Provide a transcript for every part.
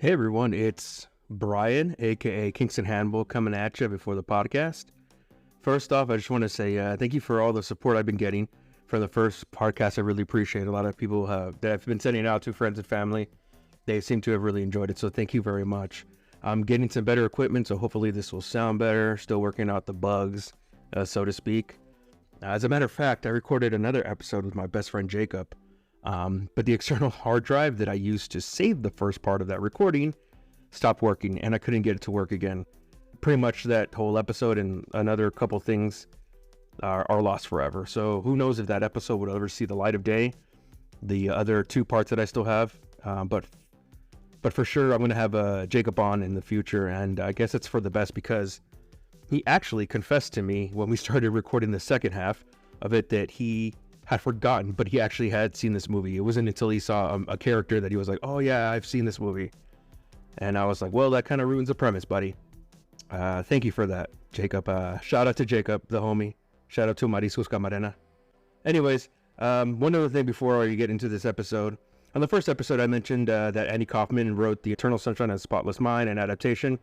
Hey everyone, it's Brian, aka Kingston Hannibal, coming at you before the podcast. First off, I just want to say thank you for all the support I've been getting from the first podcast. I really appreciate it. A lot of people that I've been sending it out to, friends and family, they seem to have really enjoyed it, so thank you very much. I'm getting some better equipment, so hopefully this will sound better. Still working out the bugs, so to speak. As a matter of fact, I recorded another episode with my best friend Jacob. But the external hard drive that I used to save the first part of that recording stopped working, and I couldn't get it to work again. Pretty much that whole episode and another couple things are lost forever. So who knows if that episode would ever see the light of day. The other two parts that I still have, but for sure I'm going to have Jacob on in the future, and I guess it's for the best because he actually confessed to me when we started recording the second half of it that he had forgotten, but he actually had seen this movie. It wasn't until he saw a character that he was like, oh yeah, I've seen this movie. And I was like, well, that kind of ruins the premise, buddy. Thank you for that, Jacob. Shout out to Jacob, the homie. Shout out to Mariscos Camarena. Anyways, one other thing before you get into this episode. On the first episode, I mentioned that Andy Kaufman wrote The Eternal Sunshine of the Spotless Mind, an adaptation,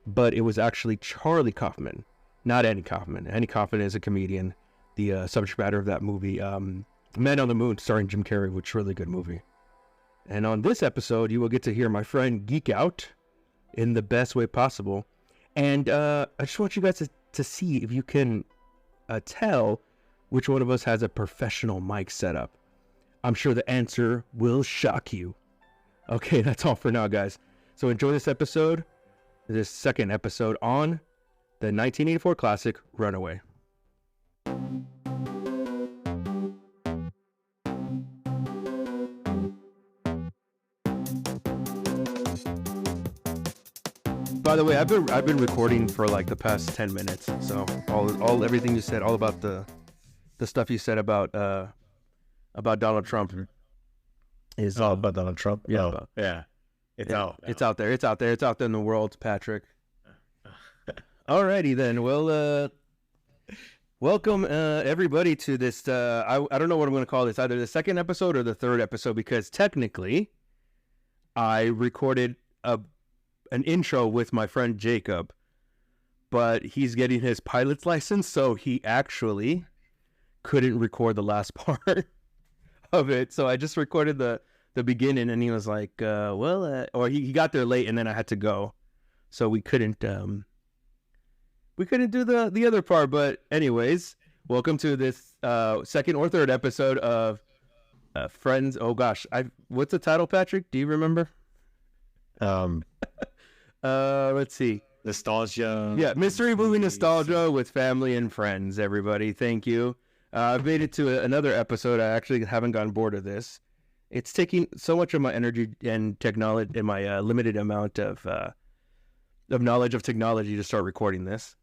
but it was actually Charlie Kaufman, not Andy Kaufman. Andy Kaufman is a comedian. The subject matter of that movie, Man on the Moon, starring Jim Carrey, which is a really good movie. And on this episode, you will get to hear my friend geek out in the best way possible. And I just want you guys to see if you can tell which one of us has a professional mic setup. I'm sure the answer will shock you. Okay, that's all for now, guys. So enjoy this episode, this second episode on the 1984 classic, Runaway. By the way, I've been recording for like the past 10 minutes. So everything you said, all about the stuff you said about Donald Trump is all about Donald Trump. Yeah, oh, yeah. It's out. It's out there. It's out there. It's out there in the world, Patrick. Alrighty then. Well, welcome everybody to this. I don't know what I'm going to call this. Either the second episode or the third episode, because technically, I recorded an intro with my friend Jacob, but he's getting his pilot's license, so he actually couldn't record the last part of it. So I just recorded the beginning, and he was like, or he got there late, and then I had to go, so we couldn't do the other part. But anyways, welcome to this second or third episode of Friends. Oh gosh, what's the title, Patrick? Do you remember? Let's see. Nostalgia. Yeah, mystery movie nostalgia with family and friends, everybody. Thank you. I've made it to another episode. I actually haven't gotten bored of this. It's taking so much of my energy and technology and my limited amount of knowledge of technology to start recording this.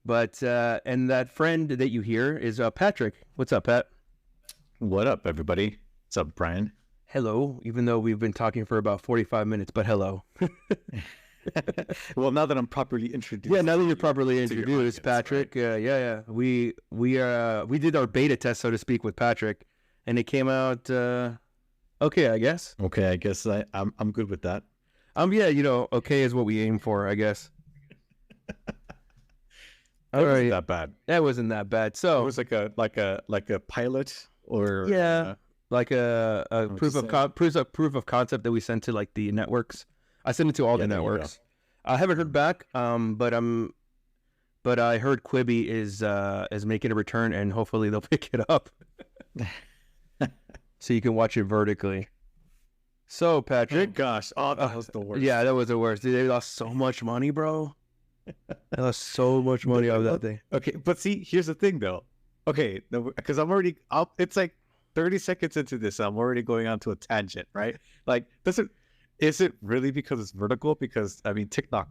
But and that friend that you hear is Patrick. What's up, Pat? What up, everybody? What's up, Brian? Hello, even though we've been talking for about 45 minutes, but hello. Well, now that I'm properly introduced. Yeah, now that you're properly introduced, podcast, Patrick. Right? Yeah. We did our beta test, so to speak, with Patrick, and it came out okay, I guess. Okay, I guess I'm good with that. Yeah, okay is what we aim for, I guess. All right, that bad. That wasn't that bad. So it was like a pilot, or like a proof of concept that we sent to like the networks. I sent it to all the networks. I haven't heard back, but I heard Quibi is making a return, and hopefully they'll pick it up, so you can watch it vertically. So Patrick, that was the worst. Yeah, that was the worst. Dude, they lost so much money, bro. They lost so much money out of that thing. Okay, but see, here's the thing, though. Okay, because it's like 30 seconds into this, I'm already going on to a tangent, right? Like, is it really because it's vertical? Because I mean, TikTok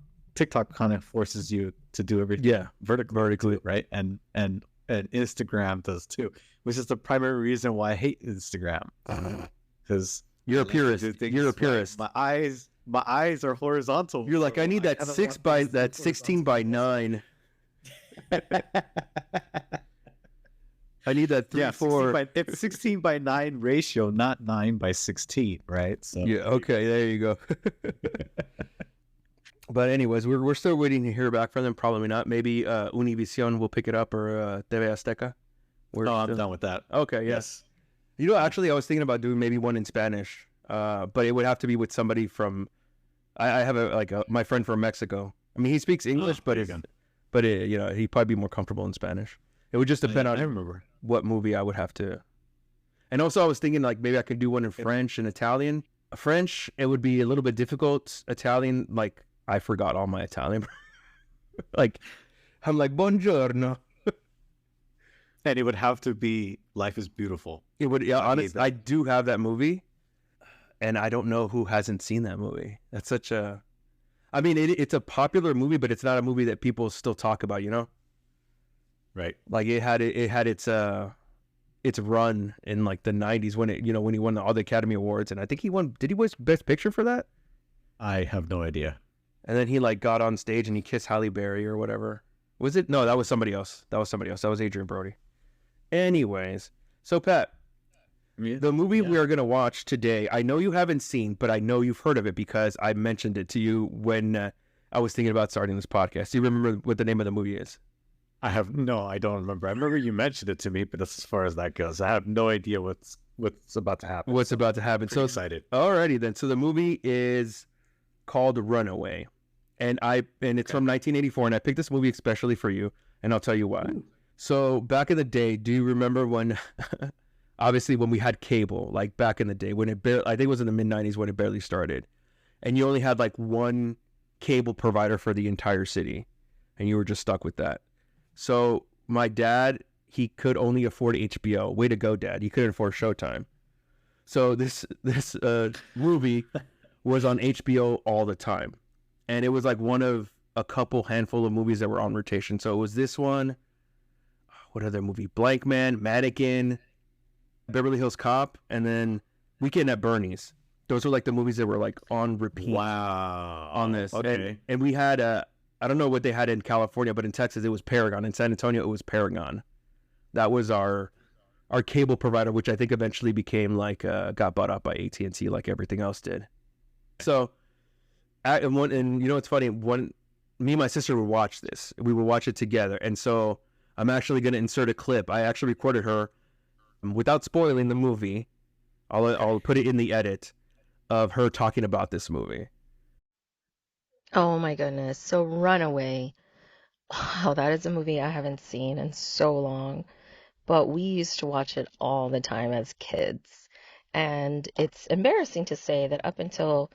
kind of forces you to do everything vertically, right? And Instagram does too, which is the primary reason why I hate Instagram. Because you're a purist. You're a purist. My eyes are horizontal. You're like, I need that 16 by 9. I need that 3, Yeah, 4. It's 16:9 ratio, not 9:16, right? So Yeah. Okay. There you go. But anyways, we're still waiting to hear back from them. Probably not. Maybe Univision will pick it up or TV Azteca. I'm done with that. Okay. Yes. You know, actually, I was thinking about doing maybe one in Spanish, but it would have to be with somebody from. I have my friend from Mexico. I mean, he speaks English, but you know, he'd probably be more comfortable in Spanish. It would just depend on I remember what movie I would have to. And also, I was thinking like maybe I could do one in French and Italian. French, it would be a little bit difficult. Italian, like I forgot all my Italian. Like I'm like buongiorno. and it would have to be Life is Beautiful. It would. Yeah, honestly, I do have that movie, and I don't know who hasn't seen that movie. That's such a. I mean, it's a popular movie, but it's not a movie that people still talk about. You know. Right. Like it had its run in like the 90s when he won all the Academy Awards, and I think did he win Best Picture for that? I have no idea. And then he like got on stage and he kissed Halle Berry or whatever. Was it? No, that was somebody else. That was Adrian Brody. Anyways, so Pat, the movie we are going to watch today, I know you haven't seen, but I know you've heard of it because I mentioned it to you when I was thinking about starting this podcast. Do you remember what the name of the movie is? I don't remember. I remember you mentioned it to me, but that's as far as that goes. I have no idea what's about to happen. What's about to happen? So excited. Alrighty then. So the movie is called Runaway, and it's from 1984, and I picked this movie especially for you, and I'll tell you why. Ooh. So back in the day, do you remember when, obviously when we had cable, like back in the day when I think it was in the mid 90s when it barely started, and you only had like one cable provider for the entire city, and you were just stuck with that. So my dad, he could only afford HBO. Way to go, Dad. He couldn't afford Showtime. So this movie was on HBO all the time. And it was like one of a handful of movies that were on rotation. So it was this one. What other movie? Blank Man, Mannequin, Beverly Hills Cop, and then Weekend at Bernie's. Those were like the movies that were like on repeat. Wow. On this. Okay. And we had I don't know what they had in California, but in Texas it was Paragon. In San Antonio it was Paragon. That was our cable provider, which I think eventually became like got bought up by AT&T, like everything else did. So, and you know what's funny? Me and my sister would watch this. We would watch it together, and so I'm actually going to insert a clip. I actually recorded her without spoiling the movie. I'll put it in the edit of her talking about this movie. Oh my goodness. So Runaway. Wow, that is a movie I haven't seen in so long. But we used to watch it all the time as kids. And it's embarrassing to say that up until,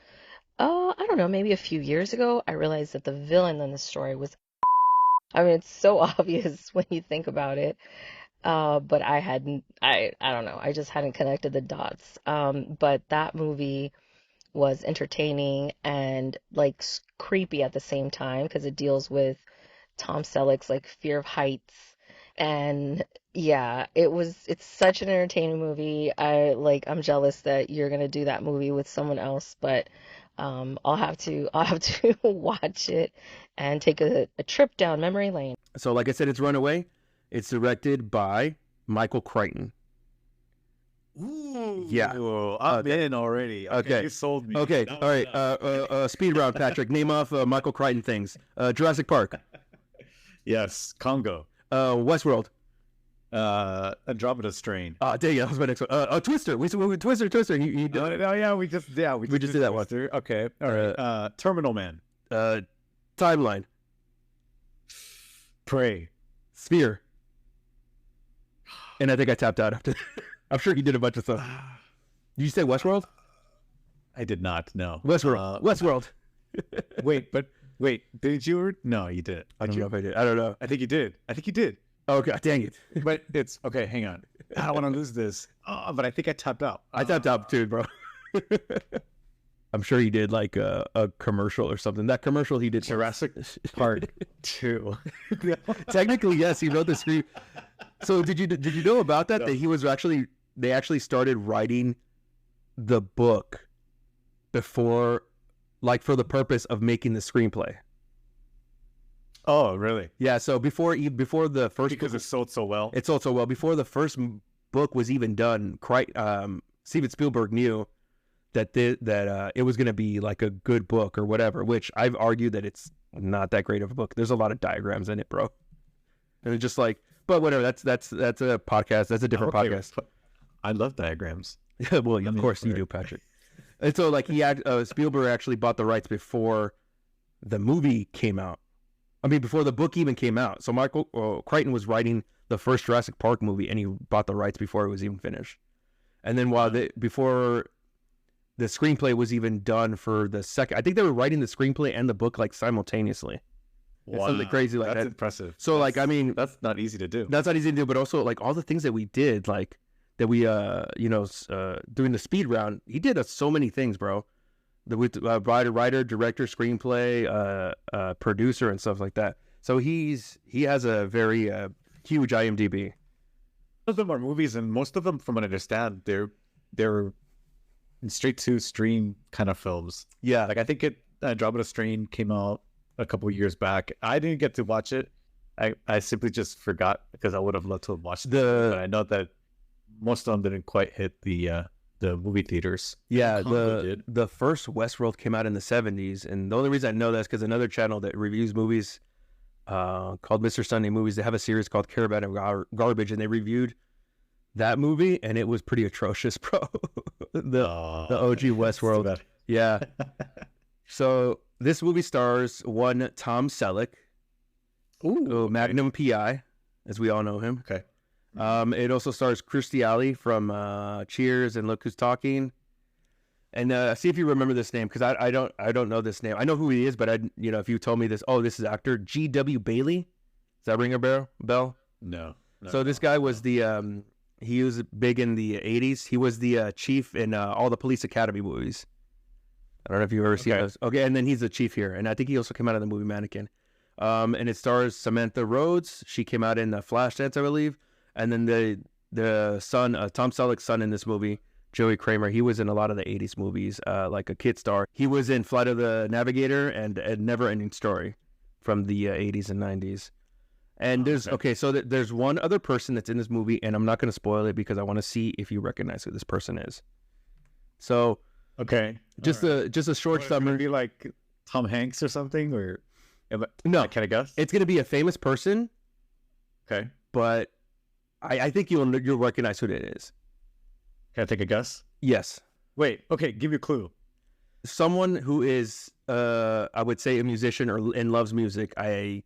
I don't know, maybe a few years ago, I realized that the villain in the story was, I mean, it's so obvious when you think about it. But I don't know, I just hadn't connected the dots. But that movie was entertaining and like creepy at the same time because it deals with Tom Selleck's like fear of heights. And yeah, it's such an entertaining movie. I'm jealous that you're gonna do that movie with someone else, but I'll have to watch it and take a trip down memory lane. So like I said, it's Runaway. It's directed by Michael Crichton. Ooh, yeah, I'm in already. Okay, you sold me. Okay, all right. Speed round, Patrick. Name off Michael Crichton things. Jurassic Park. Yes, Congo. Westworld. Andromeda Strain. There you go. That was my next one. Twister. We Twister. Yeah, we just did that one. Okay, all right. Terminal Man. Timeline. Prey. Sphere. And I think I tapped out after. I'm sure he did a bunch of stuff. Did you say Westworld? I did not. No. Westworld. Wait. Did you? No, you didn't. I don't know if I did. I don't know. I think you did. Oh, okay. Dang it. But it's okay. Hang on. I don't want to lose this. But I think I tapped out. I tapped out too, bro. I'm sure he did like a commercial or something. That commercial he did. Jurassic Park 2. Technically, yes, he wrote the script. So did you know about that? No. That they actually started writing the book before, like for the purpose of making the screenplay. Oh, really? Yeah, so before the first Because book, it sold so well. it sold so well. Before the first book was even done, Steven Spielberg knew that it was going to be like a good book or whatever. Which I've argued that it's not that great of a book. There's a lot of diagrams in it, bro. And it's just like, but whatever. That's a podcast. That's a different podcast. I love diagrams. Yeah, well, of course you do, Patrick. And so, like, Spielberg actually bought the rights before the movie came out. I mean, before the book even came out. So Michael Crichton was writing the first Jurassic Park movie, and he bought the rights before it was even finished. And then before the screenplay was even done for the second, I think they were writing the screenplay and the book like simultaneously. Wow. Something crazy like that. That's impressive. So, like, I mean, that's not easy to do. That's not easy to do, but also like all the things that we did, like that we during the speed round, he did so many things, bro. Writer, director, screenplay, producer, and stuff like that. So he has a very huge IMDb. Most of them are movies, and most of them, from what I understand, they're straight to stream kind of films. Yeah, like I think Drop It a Strain came out a couple years back. I didn't get to watch it. I simply just forgot because I would have loved to have watched it. But I know that most of them didn't quite hit the movie theaters. Yeah, the first Westworld came out in the 70s, and the only reason I know that is because another channel that reviews movies called Mr. Sunday Movies, they have a series called Caravan of Garbage, and they reviewed that movie, and it was pretty atrocious, bro. the OG Westworld. Yeah. So this movie stars one Tom Selleck, Magnum PI, as we all know him. Okay. It also stars Kirstie Alley from Cheers and Look Who's Talking. And see if you remember this name, because I don't know this name. I know who he is, but if you told me this, this is actor G.W. Bailey. Does that ring a bell? No. So this guy was he was big in the 80s. He was the chief in all the Police Academy movies. I don't know if you've ever seen those. Okay, and then he's the chief here. And I think he also came out of the movie Mannequin. And it stars Samantha Rhodes. She came out in Flashdance, I believe. And then the son, Tom Selleck's son in this movie, Joey Kramer, he was in a lot of the 80s movies, like a kid star. He was in Flight of the Navigator and A Never Ending Story from the 80s and 90s. And there's one other person that's in this movie, and I'm not going to spoil it because I want to see if you recognize who this person is. So, just a short summary. Be like Tom Hanks or something, or no? Can I guess? It's going to be a famous person. Okay, but I think you'll recognize who it is. Can I take a guess? Yes. Wait. Okay. Give you a clue. Someone who is, I would say, a musician and loves music. I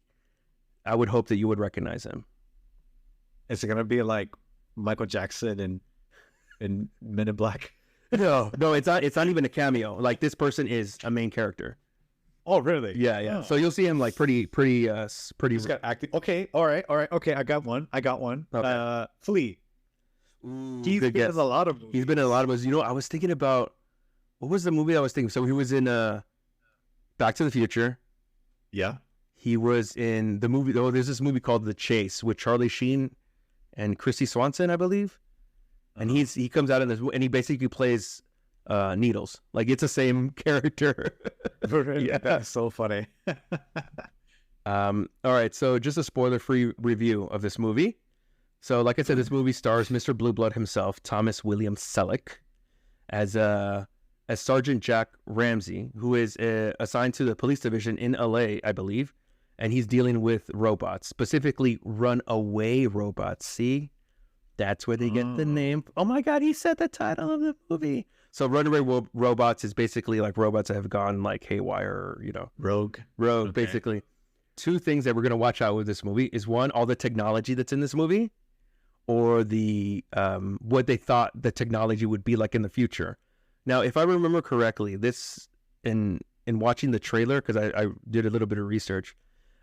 would hope that you would recognize him. Is it gonna be like Michael Jackson in Men in Black? No, it's not. It's not even a cameo. Like, this person is a main character. Oh, really? Yeah. Oh. So you'll see him like pretty. He's got acting. Okay. All right. Okay. I got one. Okay. Flea. Ooh, he's been in a lot of movies. He's been in a lot of movies. I was thinking about, what was the movie I was thinking? So he was in Back to the Future. Yeah. He was in the movie. There's this movie called The Chase with Charlie Sheen and Christy Swanson, I believe. And he comes out in this, and he basically plays Needles. Like, it's the same character. Yeah, that's so funny. All right, so just a spoiler-free review of this movie. So, like I said, this movie stars Mr. Blue Blood himself, Thomas William Selleck, as Sergeant Jack Ramsey, who is assigned to the police division in LA, I believe, and he's dealing with robots, specifically runaway robots. See? That's where they get the name. Oh my God, he said the title of the movie. So runaway robots is basically like robots that have gone like haywire, rogue, okay. Basically. Two things that we're going to watch out with this movie is, one, all the technology that's in this movie, or the what they thought the technology would be like in the future. Now, if I remember correctly, this in watching the trailer, because I did a little bit of research,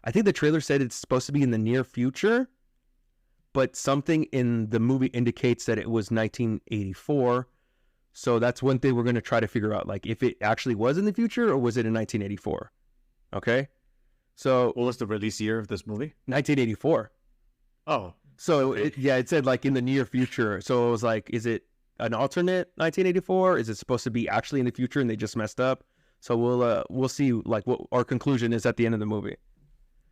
I think the trailer said it's supposed to be in the near future, but something in the movie indicates that it was 1984. So that's one thing we're going to try to figure out, like if it actually was in the future or was it in 1984? Okay. So what was the release year of this movie? 1984. Oh. So it said like in the near future. So it was like, is it an alternate 1984? Is it supposed to be actually in the future and they just messed up? So we'll see like what our conclusion is at the end of the movie.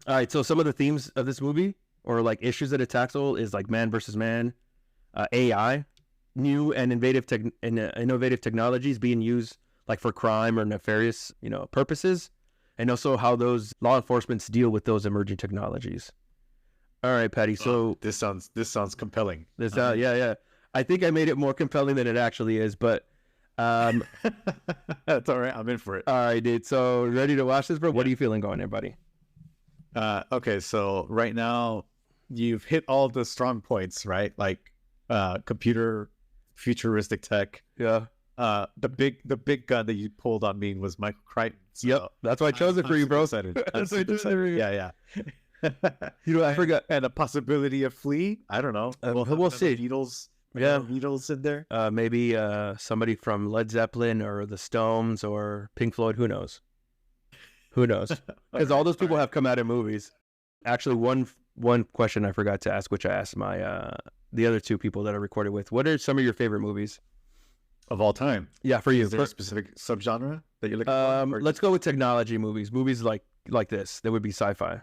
All right, so some of the themes of this movie, or like issues that it tackles, is like man versus man, AI, new and innovative technologies being used like for crime or nefarious, purposes, and also how those law enforcements deal with those emerging technologies. All right, Patty. So this sounds compelling. Yeah. I think I made it more compelling than it actually is, but that's all right. I'm in for it. All right, dude. So ready to watch this, bro? What are you feeling going there, buddy? Okay, so right now you've hit all the strong points, right? Like computer, futuristic tech. Yeah. The big gun that you pulled on me was Michael Crichton. So yep, that's why I chose it for you, bro. Excited. That's why I chose it for you. Yeah. I forgot. And a possibility of Flea. I don't know. We'll see. Beatles. Yeah, Beatles in there. Maybe somebody from Led Zeppelin or the Stones or Pink Floyd. Who knows? Because all those people have come out in movies. Actually, one question I forgot to ask, which I asked my the other two people that I recorded with. What are some of your favorite movies of all time? Yeah, for you. Is there a specific subgenre that you're looking for? Let's go with technology movies. Movies like this. That would be sci-fi.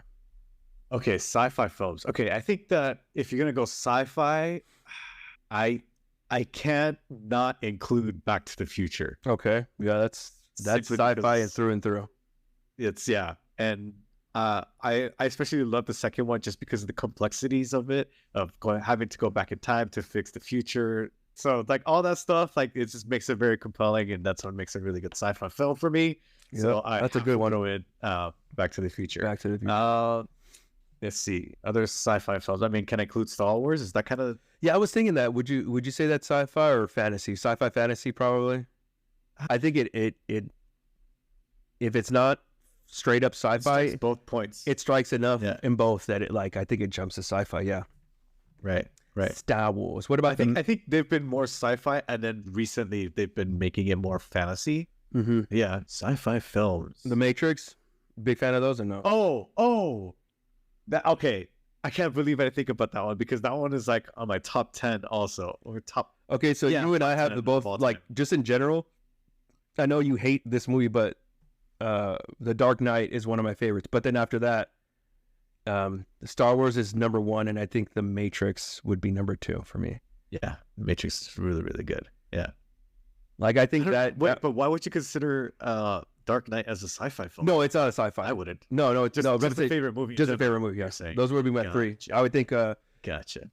Okay, sci-fi films. Okay, I think that if you're gonna go sci-fi, I can't not include Back to the Future. Okay, yeah, that's sci-fi and through. It's and I especially love the second one just because of the complexities of it, of having to go back in time to fix the future. So like all that stuff, like it just makes it very compelling, and that's what makes a really good sci-fi film for me. Yep, so that's a good one. With Back to the Future. Back to the Future. Let's see other sci-fi films. I mean, can I include Star Wars? Is that kind of? Yeah, I was thinking that. Would you say that's sci-fi or fantasy? Sci-fi, fantasy, probably. I think it if it's not straight up sci-fi, both points. It strikes enough in both that I think it jumps to sci-fi. Yeah. Right. Star Wars. What about? I think they've been more sci-fi, and then recently they've been making it more fantasy. Mm-hmm. Yeah, sci-fi films. The Matrix. Big fan of those or no? Oh. Okay. I can't believe I think about that one because that one is like on my top 10 also, or top. Okay, so you and I have the both like just in general. I know you hate this movie, but The Dark Knight is one of my favorites. But then after that, Star Wars is number one, and I think The Matrix would be number two for me. Yeah, The Matrix is really, really good. Yeah, like I think but why would you consider Dark Knight as a sci-fi film? No, it's not a sci-fi. I wouldn't. No, just a favorite movie. Just a favorite movie. Yeah, those would be my three. I would think. Gotcha.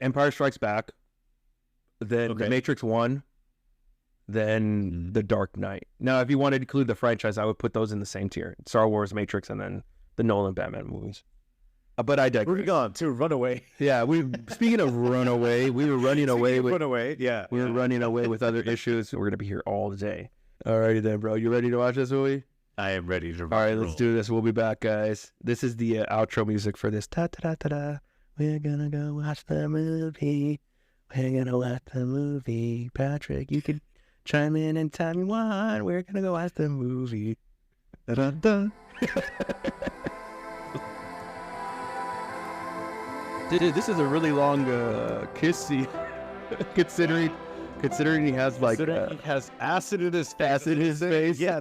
Empire Strikes Back, then The Matrix 1, then The Dark Knight. Now, if you wanted to include the franchise, I would put those in the same tier: Star Wars, Matrix, and then the Nolan Batman movies. But I digress. Moving on to Runaway. Yeah, speaking of Runaway, we were running away with Runaway. Yeah, we were running away with other issues. We're gonna be here all day. Alrighty then, bro. You ready to watch this movie? I am ready to. All right, let's do this. We'll be back, guys. This is the outro music for this. Ta ta ta ta. We're gonna go watch the movie. We're gonna watch the movie. Patrick, you can chime in anytime you want. We're gonna go watch the movie. Da da da. Dude, this is a really long kiss scene. Considering he has like he has acid in his face. Yeah,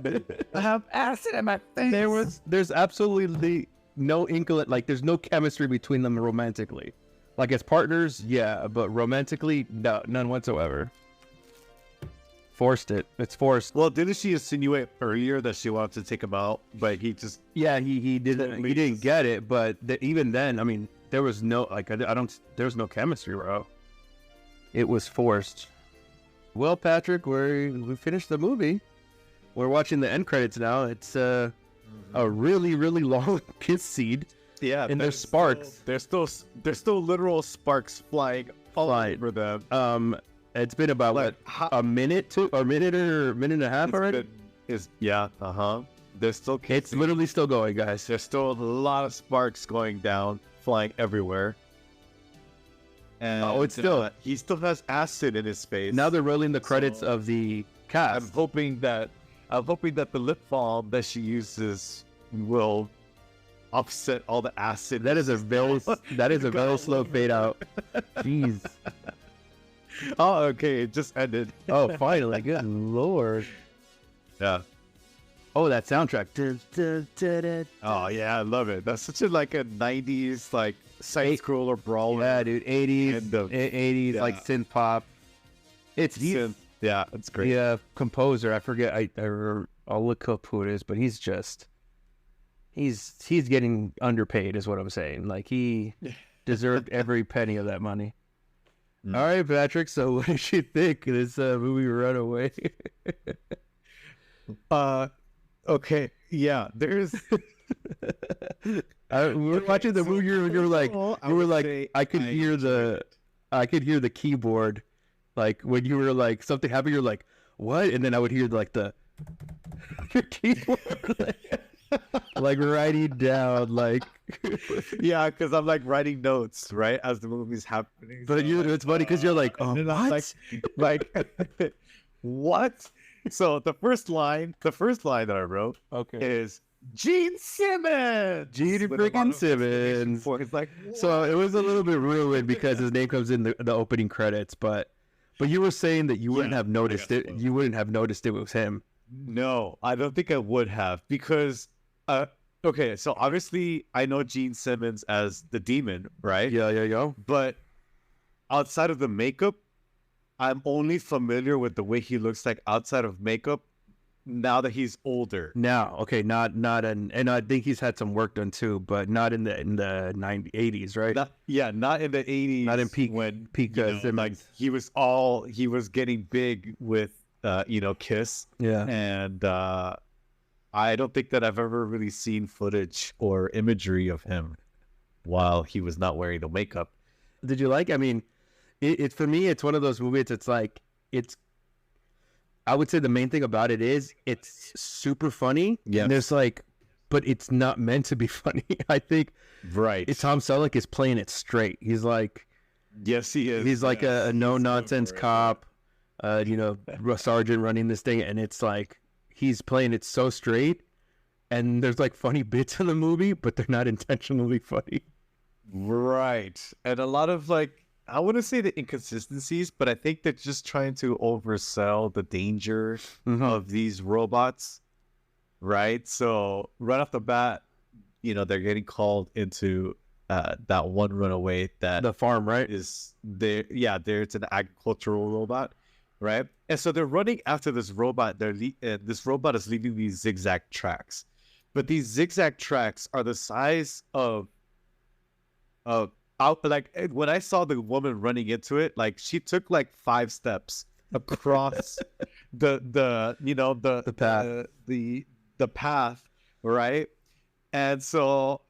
I have acid in my face. There's absolutely no inkling, like there's no chemistry between them romantically. Like as partners, yeah, but romantically, no, none whatsoever. Forced it. It's forced. Well, didn't she insinuate earlier that she wanted to take him out, but he just he didn't get it. But even then, I mean, there was no there was no chemistry, bro. It was forced. Well, Patrick, we finished the movie. We're watching the end credits now. It's a really, really long kiss scene. Yeah, and there's sparks. There's still literal sparks flying all over them. It's been about a minute or a minute and a half already. There's still kissing. It's literally still going, guys. There's still a lot of sparks going down, flying everywhere. And he still has acid in his face. Now they're rolling the credits of the cast. I'm hoping that the lip balm that she uses will offset all the acid. That is a very slow fade out. Jeez. Oh, okay. It just ended. Oh, finally. Good Lord. Yeah. Oh, that soundtrack. Dun, dun, dun, dun, Oh yeah, I love it. That's such a like a '90s like side scroller brawler. yeah, dude. 80s, And the- 80s like yeah. synth pop. It's Synth. Yeah, it's great. the composer. I forget. I'll look up who it is, but he's getting underpaid, is what I'm saying. Like he deserved every penny of that money. Mm. All right, Patrick. So, what did you think of this movie Runaway? Okay. Yeah, there's We were watching the movie. You were like, I could hear the keyboard, like when you were like something happened. You're like, what? And then I would hear like the your keyboard, like writing down, like. Yeah, because I'm like writing notes right as the movie's happening. But it's funny because you're like, oh, and then I'm what? like, what? So the first line that I wrote Okay. is Gene Simmons. Gene With a lot freaking of Simmons. It's like, So it was a little bit ruined because his name comes in the opening credits, but you were saying that you wouldn't have noticed it. You wouldn't have noticed it was him. no, I don't think I would have because, okay, so obviously I know Gene Simmons as the demon, right? Yeah. But outside of the makeup, I'm only familiar with the way he looks like outside of makeup now that he's older. Now, okay, not and I think he's had some work done too, but not in the 80s, right? Not in the 80s. Not in peak Simmons. Like he was getting big with Kiss. Yeah. And I don't think that I've ever really seen footage or imagery of him while he was not wearing the makeup. Did you like? I mean, it for me, it's one of those movies. It's like I would say the main thing about it is it's super funny. Yeah. And there's like, but it's not meant to be funny. I think Right. Tom Selleck is playing it straight. He's like, Yes, he is. he's like a no nonsense cop, a sergeant running this thing, and it's like he's playing it so straight. And there's like funny bits in the movie, but they're not intentionally funny. Right. And a lot of like, I wouldn't say the inconsistencies, but I think they're just trying to oversell the danger of these robots. Right. So right off the bat, they're getting called into that one runaway that The farm, right? is there. Yeah, there's an agricultural robot. Right. And so they're running after this robot. This robot is leaving these zigzag tracks, but these zigzag tracks are the size of like when I saw the woman running into it, like she took like 5 steps across the path. the path, right? And so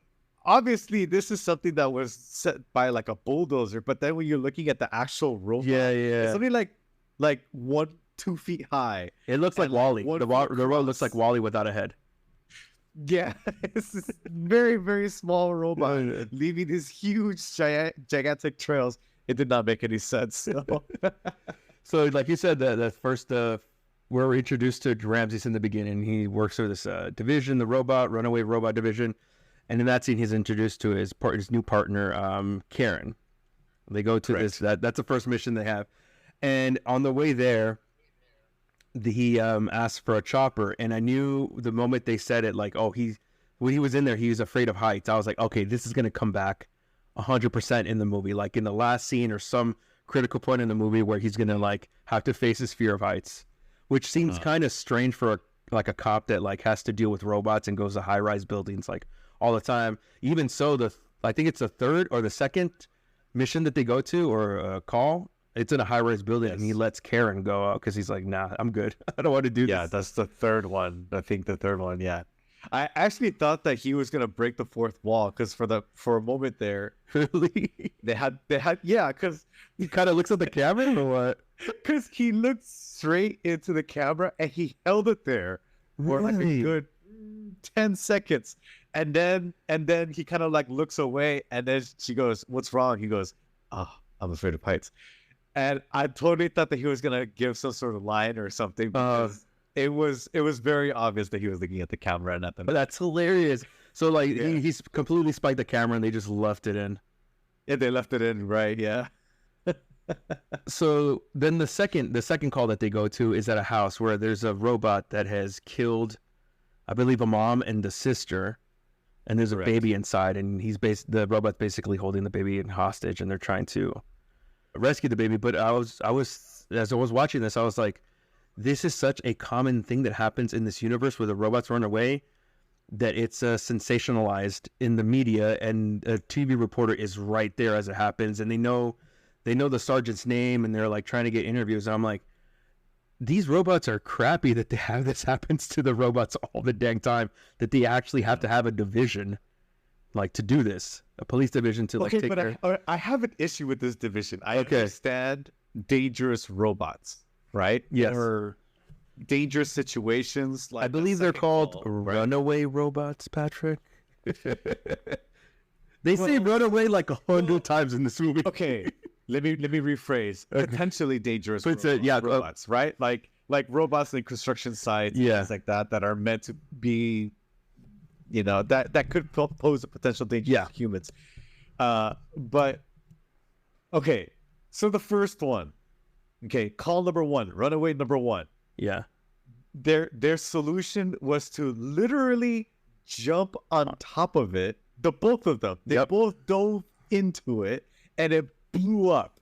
obviously this is something that was set by like a bulldozer, but then when you're looking at the actual robot, it's something like 1-2 feet high. It looks like and, like, Wall-E. one The foot robot looks across. like Wall-E without a head. Yeah, it's this very, very small robot leaving these huge, gigantic trails. It did not make any sense. So. So, like you said, the first we're introduced to Ramses in the beginning. He works for this division, the Runaway Robot Division, and in that scene, he's introduced to his new partner, Karen. They go to this. That's the first mission they have, and on the way there, he asked for a chopper, and I knew the moment they said it, like, when he was in there, he was afraid of heights. I was like, okay, this is gonna come back 100% in the movie, like in the last scene or some critical point in the movie where he's gonna like have to face his fear of heights, which seems kind of strange for a cop that like has to deal with robots and goes to high-rise buildings like all the time. Even so, I think it's the third or the second mission that they go to or call. It's in a high-rise building, and he lets Karen go out because he's like, nah, I'm good. I don't want to do this. Yeah, that's the third one. I think the third one, yeah. I actually thought that he was going to break the fourth wall because for a moment there, Really? they had because He kind of looks at the camera or what? he looked straight into the camera and he held it there for like a Really? good 10 seconds. And then he kind of like looks away and then she goes, "What's wrong?" He goes, "Oh, I'm afraid of heights." And I totally thought that he was gonna give some sort of line or something because it was very obvious that he was looking at the camera and at them. But that's hilarious. So like he's completely spiked the camera and they just left it in. Yeah, they left it in, right? Yeah. So then the second call that they go to is at a house where there's a robot that has killed I believe, a mom and the sister, and there's a Correct. baby inside, and the robot's basically holding the baby in hostage, and they're trying to rescue the baby. But as I was watching this, I was like, this is such a common thing that happens in this universe where the robots run away, that it's sensationalized in the media, and a TV reporter is right there as it happens, and they know the sergeant's name, and they're like trying to get interviews. And I'm like, these robots are crappy that they have this happens to the robots all the dang time, that they actually have to have a division like to do this, a police division to like take care. I have an issue with this division. I understand dangerous robots, right? Yes. Or dangerous situations. Like I believe they're called runaway robots, Patrick. They say runaway like 100 times in this movie. Okay, let me rephrase. Potentially dangerous robots, right? Like robots in construction sites, things like that are meant to be, that could pose a potential danger to humans. But okay, so the first one, call number one, runaway number one. Yeah. Their solution was to literally jump on top of it. The both of them, they both dove into it, and it blew up.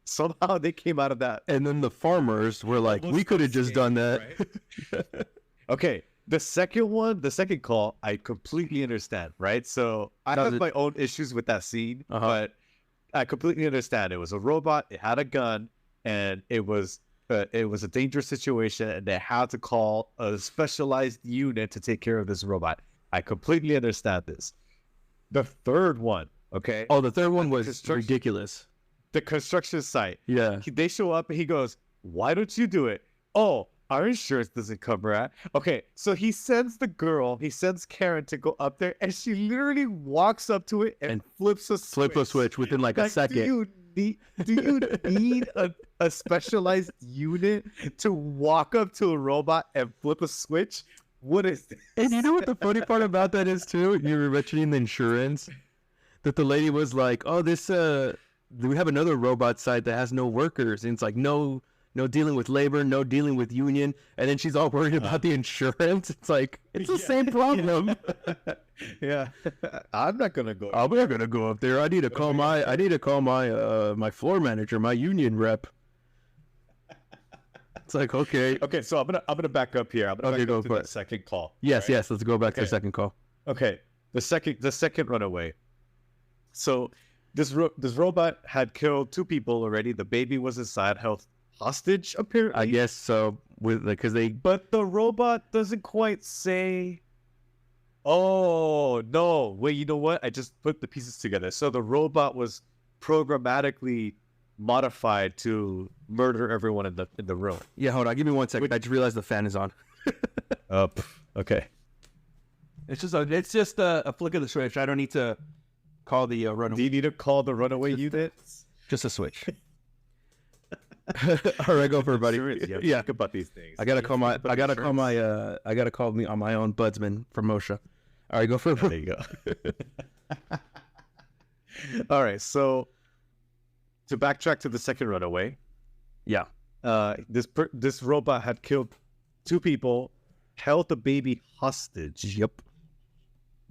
Somehow they came out of that. And then the farmers were like, we could have just done that. Right? Okay. The second call, I completely understand, right? So I have my own issues with that scene, but I completely understand. It was a robot, it had a gun, and it was a dangerous situation, and they had to call a specialized unit to take care of this robot. I completely understand this. The third one, okay? Oh, the third one was ridiculous. The construction site. Yeah. They show up and he goes, why don't you do it? Oh, our insurance doesn't cover that. Okay, so he sends Karen to go up there, and she literally walks up to it and flips a switch. Flip a switch within like a second. Do you need a specialized unit to walk up to a robot and flip a switch? What is this? And you know what the funny part about that is too? You were mentioning the insurance, that the lady was like, oh, we have another robot site that has no workers. And it's like, no dealing with labor, no dealing with union. And then she's all worried about the insurance. It's like, it's the same problem. Yeah. I'm not going to go. I'm not going to go up there. I need to call my floor manager, my union rep. It's like, okay. Okay, so I'm gonna back up here. I'm gonna back up to the second call. Yes, let's go back to the second call. Okay. The second runaway. So this robot had killed 2 people already. The baby was inside, held hostage, apparently. I guess so, but the robot doesn't quite say. Oh no! Wait, you know what? I just put the pieces together. So the robot was programmatically modified to murder everyone in the room. Yeah, hold on. Give me 1 second. I just realized the fan is on. Okay. It's just a flick of the switch. I don't need to call the runaway. Do you need to call the runaway unit? Just a switch. All right, go for it, buddy. Yeah. Think about these things. I gotta call me on my own budsman from Moshe. All right, go for it. There you go. All right, so to backtrack to the second runaway. Yeah. This robot had killed 2 people, held the baby hostage. Yep.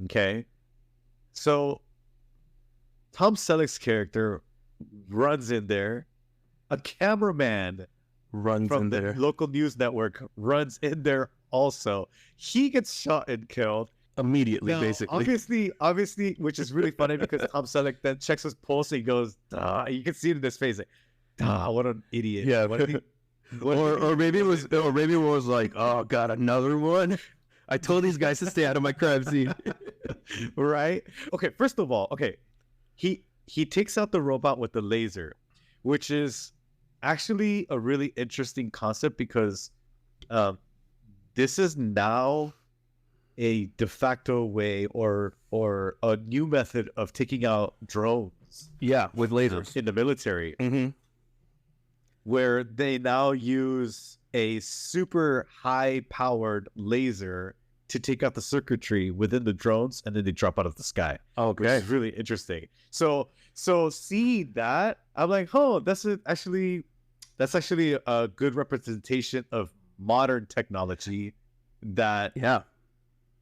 Okay. So Tom Selleck's character runs in there. A cameraman runs from in the there. local news network runs in there also. He gets shot and killed. Immediately, now, basically. Obviously, which is really funny because Tom Selleck then checks his pulse and he goes, you can see it in his face, like, what an idiot. Yeah. Or maybe it was like, oh god, another one. I told these guys to stay out of my crime scene. Right? Okay, first of all, he takes out the robot with the laser, which is actually a really interesting concept because this is now a de facto way or a new method of taking out drones. Yeah, with lasers in the military, where they now use a super high-powered laser to take out the circuitry within the drones, and then they drop out of the sky. Okay, which is really interesting. So see that, I'm like, oh, that's actually a good representation of modern technology that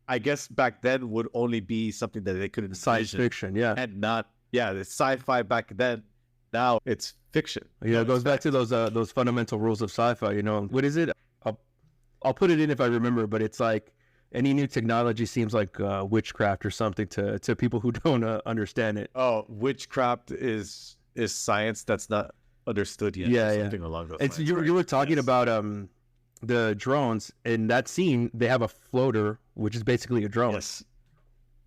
I guess back then would only be something that they could Science envision fiction, yeah. and not, the sci-fi back then. Now it's fiction. Yeah, it goes back to those fundamental rules of sci-fi. You know, what is it? I'll put it in if I remember, but it's like any new technology seems like witchcraft or something to people who don't understand it. Oh, witchcraft is science that's not understood yet. Yeah, something along those It's lines. you were talking about the drones in that scene. They have a floater, which is basically a drone. Yes,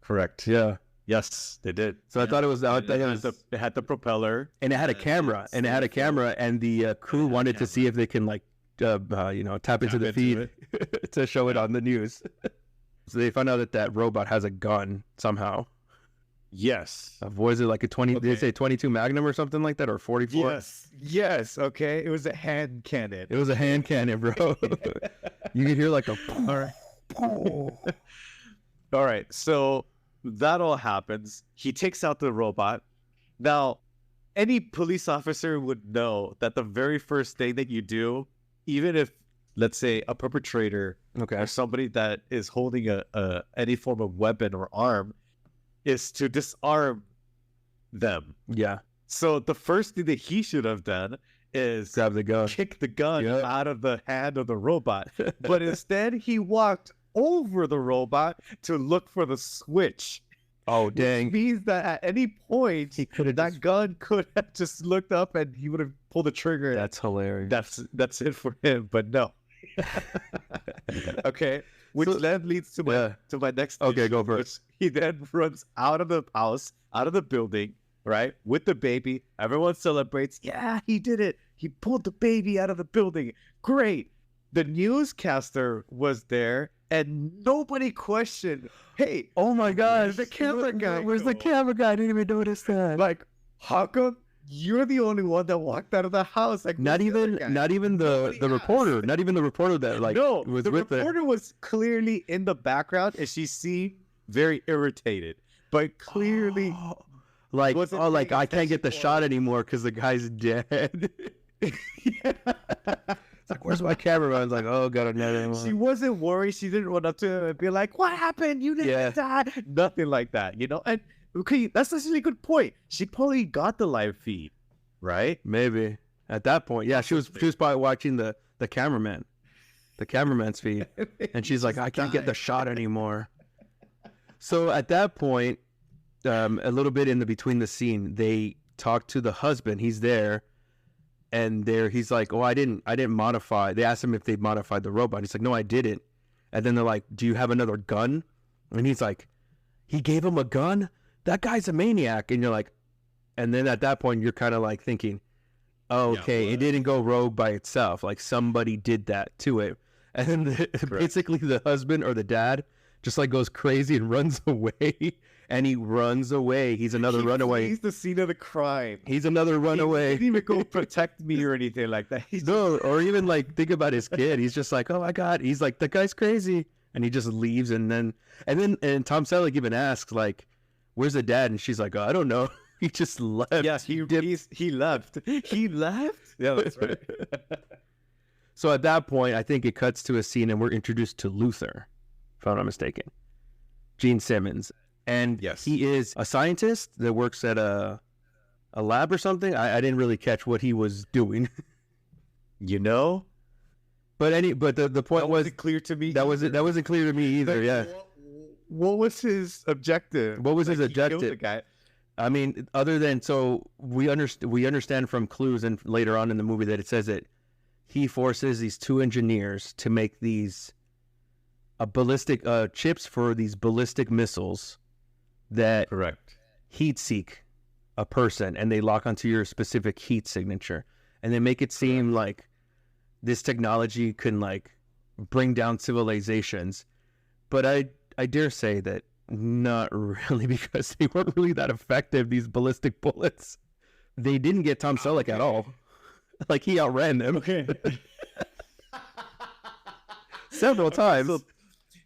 correct. Yeah. Yes, they did. So I thought it was It had the propeller, and it had a camera, and the crew wanted to see if they can like tap into the feed to show it on the news. So they found out that robot has a gun somehow. Yes. What is it, like a 20? Did they say 22 Magnum or something like that, or 44? Yes. Okay. It was a hand cannon. It was a hand cannon, bro. You could hear like a. All right. So that all happens. He takes out the robot. Now, any police officer would know that the very first thing that you do, even if, let's say, a perpetrator or somebody that is holding any form of weapon or arm, is to disarm them. Yeah. So the first thing that he should have done is grab the gun, kick the gun out of the hand of the robot. But instead, he walked over the robot to look for the switch. Oh, dang. Which means that at any point, that gun could have just looked up and he would have pulled the trigger. That's hilarious. That's it for him, but no. Okay. Which then leads to my next issue, go for it. He then runs out of the house, out of the building, right? With the baby. Everyone celebrates. Yeah, he did it. He pulled the baby out of the building. Great. The newscaster was there and nobody questioned, hey, oh my gosh, the camera guy. Where's the camera guy? I didn't even notice that. Like, how come you're the only one that walked out of the house? Like, not even the reporter. Not even the reporter that was the with reporter was clearly in the background and she seemed very irritated, but clearly I can't get the shot anymore because the guy's dead. It's like, where's my camera? I was like, oh, got another one. She wasn't worried. She didn't run up to him and be like, what happened? You didn't die. Nothing like that, you know? And okay, that's actually a good point. She probably got the live feed, right? Maybe. At that point, yeah, she was probably watching the cameraman's feed. And she's like, I can't get the shot anymore. So at that point, a little bit in the between the scene, they talk to the husband. He's there. And he's like, oh, I didn't modify. They asked him if they modified the robot. He's like, no, I didn't. And then they're like, do you have another gun? And he's like, he gave him a gun? That guy's a maniac. And you're like, and then at that point, you're kind of like thinking, oh, okay, it didn't go rogue by itself. Like somebody did that to it. And then basically the husband or the dad just like goes crazy and runs away. And he runs away. He's another runaway. He's the scene of the crime. He's another runaway. He didn't even go protect me or anything like that. Or even like think about his kid. He's just like, oh my God. He's like, the guy's crazy. And he just leaves. And Tom Selleck even asks like, where's the dad? And she's like, oh, I don't know. He just left. Yeah, he left. He left? Yeah, that's right. So at that point, I think it cuts to a scene and we're introduced to Luther, if I'm not mistaken. Gene Simmons. And he is a scientist that works at a lab or something. I didn't really catch what he was doing. You know? But the point wasn't clear to me. That wasn't clear to me either, yeah. What was his objective? What was his objective? He killed the guy. I mean, other than, so we understand from clues and later on in the movie that it says that he forces these two engineers to make these ballistic chips for these ballistic missiles that heat seek a person, and they lock onto your specific heat signature, and they make it seem like this technology can like bring down civilizations. But I dare say that not really, because they weren't really that effective, these ballistic bullets. They didn't get Tom Selleck at all. Like, he outran them. Okay. Several times. So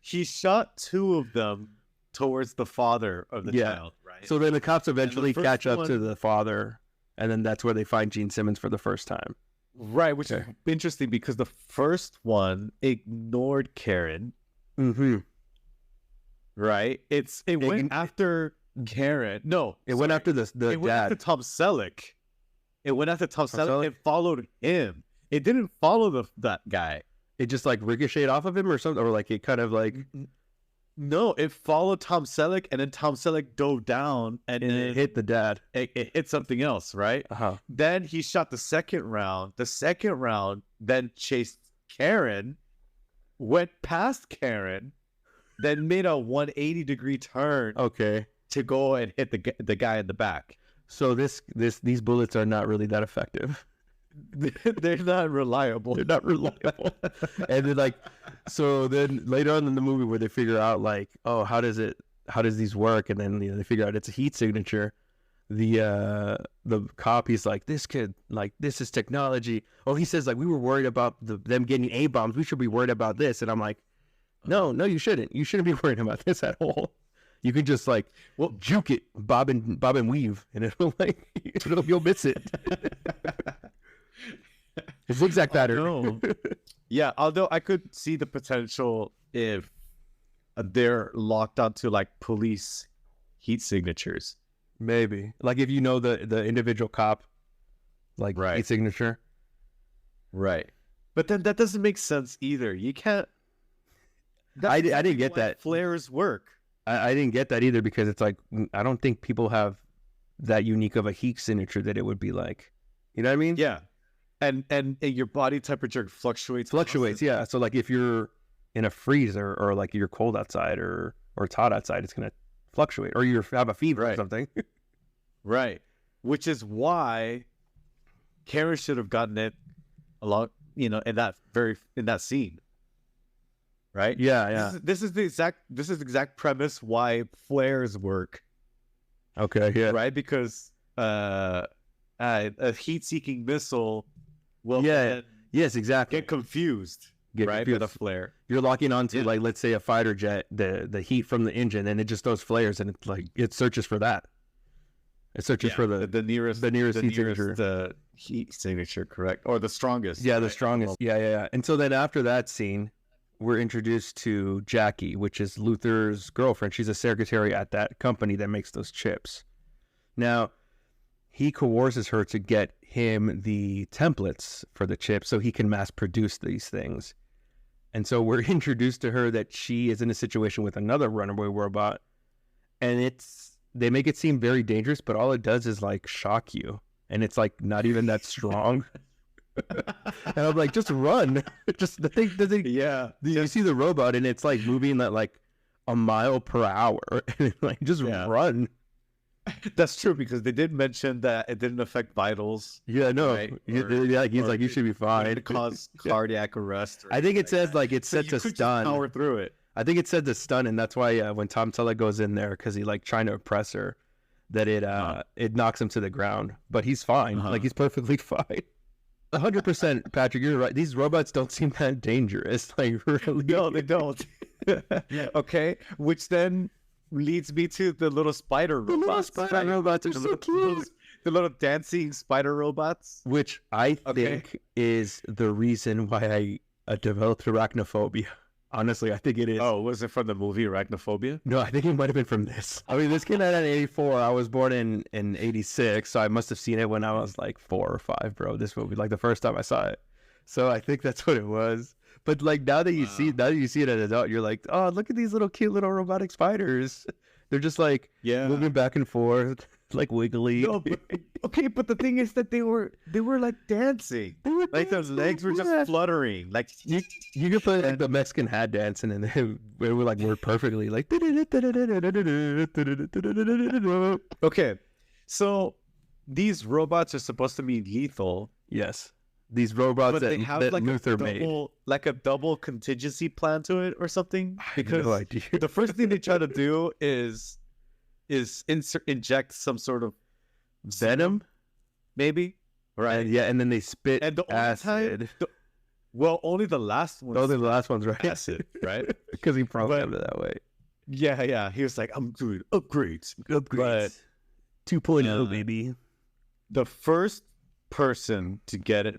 he shot two of them towards the father of the child, right? So then the cops eventually catch up to the father, and then that's where they find Gene Simmons for the first time. Right, which is interesting because the first one ignored Karen. Mm-hmm. right? It went after Karen. No, It went after the it went after dad. Tom Selleck. It went after Tom Tom Selleck. Selleck? It followed him. It didn't follow that guy. It just like ricocheted off of him or something, or like it kind of like No, it followed Tom Selleck, and then Tom Selleck dove down, and and then it hit the dad. it hit something else, right? Uh-huh. Then he shot the second round. The second round then chased Karen, went past Karen, then made a 180-degree turn Okay. to go and hit the guy in the back. So these bullets are not really that effective. They're not reliable. They're not reliable. And then like, so then later on in the movie where they figure out like, oh, how does these work? And then they figure out it's a heat signature. The cop, he's like, this kid, like, this is technology. Oh, he says like, we were worried about them getting A-bombs. We should be worried about this. And I'm like, no, you shouldn't. You shouldn't be worried about this at all. You can just like, well, juke it, bob and weave, and it'll like, you'll miss it. It's zigzag pattern. No. Yeah, although I could see the potential if they're locked onto like police heat signatures. Maybe like if you know the individual cop, like Right. heat signature. Right. But then that doesn't make sense either. You can't. I didn't get that. Flares work. I didn't get that either because it's like I don't think people have that unique of a heat signature that it would be like, you know what I mean? Yeah. And your body temperature fluctuates. Yeah. So like if you're in a freezer or like you're cold outside or it's hot outside, it's gonna fluctuate, or you have a fever or something. Right. Which is why Karen should have gotten it along, in that scene. Right? Yeah. This is the exact premise why flares work. Okay. Yeah. Right? Because a heat-seeking missile will Yes, exactly. get confused. Right? With a flare. You're locking onto like, let's say a fighter jet, the heat from the engine, and it just those flares, and it's like it searches for that. It searches for the nearest heat signature. The heat signature, correct? Or the strongest. Yeah, right? the strongest. Yeah. And so then after that scene, we're introduced to Jackie, which is Luther's girlfriend. She's a secretary at that company that makes those chips. Now, he coerces her to get him the templates for the chips so he can mass produce these things. And so we're introduced to her that she is in a situation with another runaway robot, and they make it seem very dangerous, but all it does is like shock you, and it's like not even that strong. And I'm like, just run. Just the thing doesn't. Yeah. You see the robot, and it's like moving at like a mile per hour, and like just run. That's true, because they did mention that it didn't affect vitals. Yeah, no. Right? He's like, you should be fine. It cause cardiac arrest. I think it says like it's set to stun. Power through it. I think it said to stun, and that's why when Tom Selleck goes in there because he like trying to oppress her, that it knocks him to the ground. But he's fine. Like he's perfectly fine. 100%, Patrick. You're right. These robots don't seem that dangerous. Like really. No, they don't. Okay, which then leads me to the little spider robots. The little spider robots are so cute. The little dancing spider robots. Which I think is the reason why I developed arachnophobia. Honestly, I think it is. Oh, was it from the movie Arachnophobia? No, I think it might have been from this. I mean, this came out in 84. I was born in 86, so I must have seen it when I was like 4 or 5, bro. This movie, like the first time I saw it. So I think that's what it was. But like now that you see it as an adult, you're like, oh, look at these little cute little robotic spiders. They're just like moving back and forth, like wiggly. No, but the thing is that they were like dancing. Like their legs were just fluttering. Like you could play like the Mexican hat dancing, and it would like work perfectly. Like okay, so these robots are supposed to be lethal. Yes. These robots they have that like Luther made. Like a double contingency plan to it or something. Because no idea. The first thing they try to do is inject some sort of venom, maybe. Right. And then they spit and the acid. Only the last one. Only the last one's right. Acid, right? Because he programmed it that way. Yeah. He was like, I'm doing upgrades. But 2.0, baby. The first person to get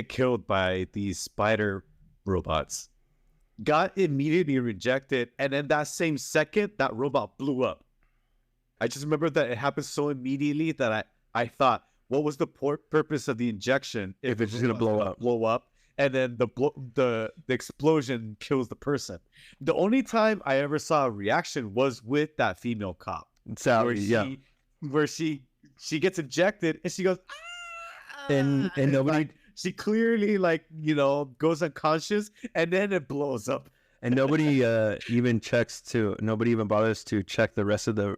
killed by these spider robots got immediately rejected, and then that same second, that robot blew up. I just remember that it happened so immediately that I thought, what was the purpose of the injection If it's just gonna blow up. and then the explosion kills the person. The only time I ever saw a reaction was with that female cop, Sally, where she gets injected and she goes, and nobody, she clearly goes unconscious, and then it blows up. and nobody nobody even bothers to check the rest of the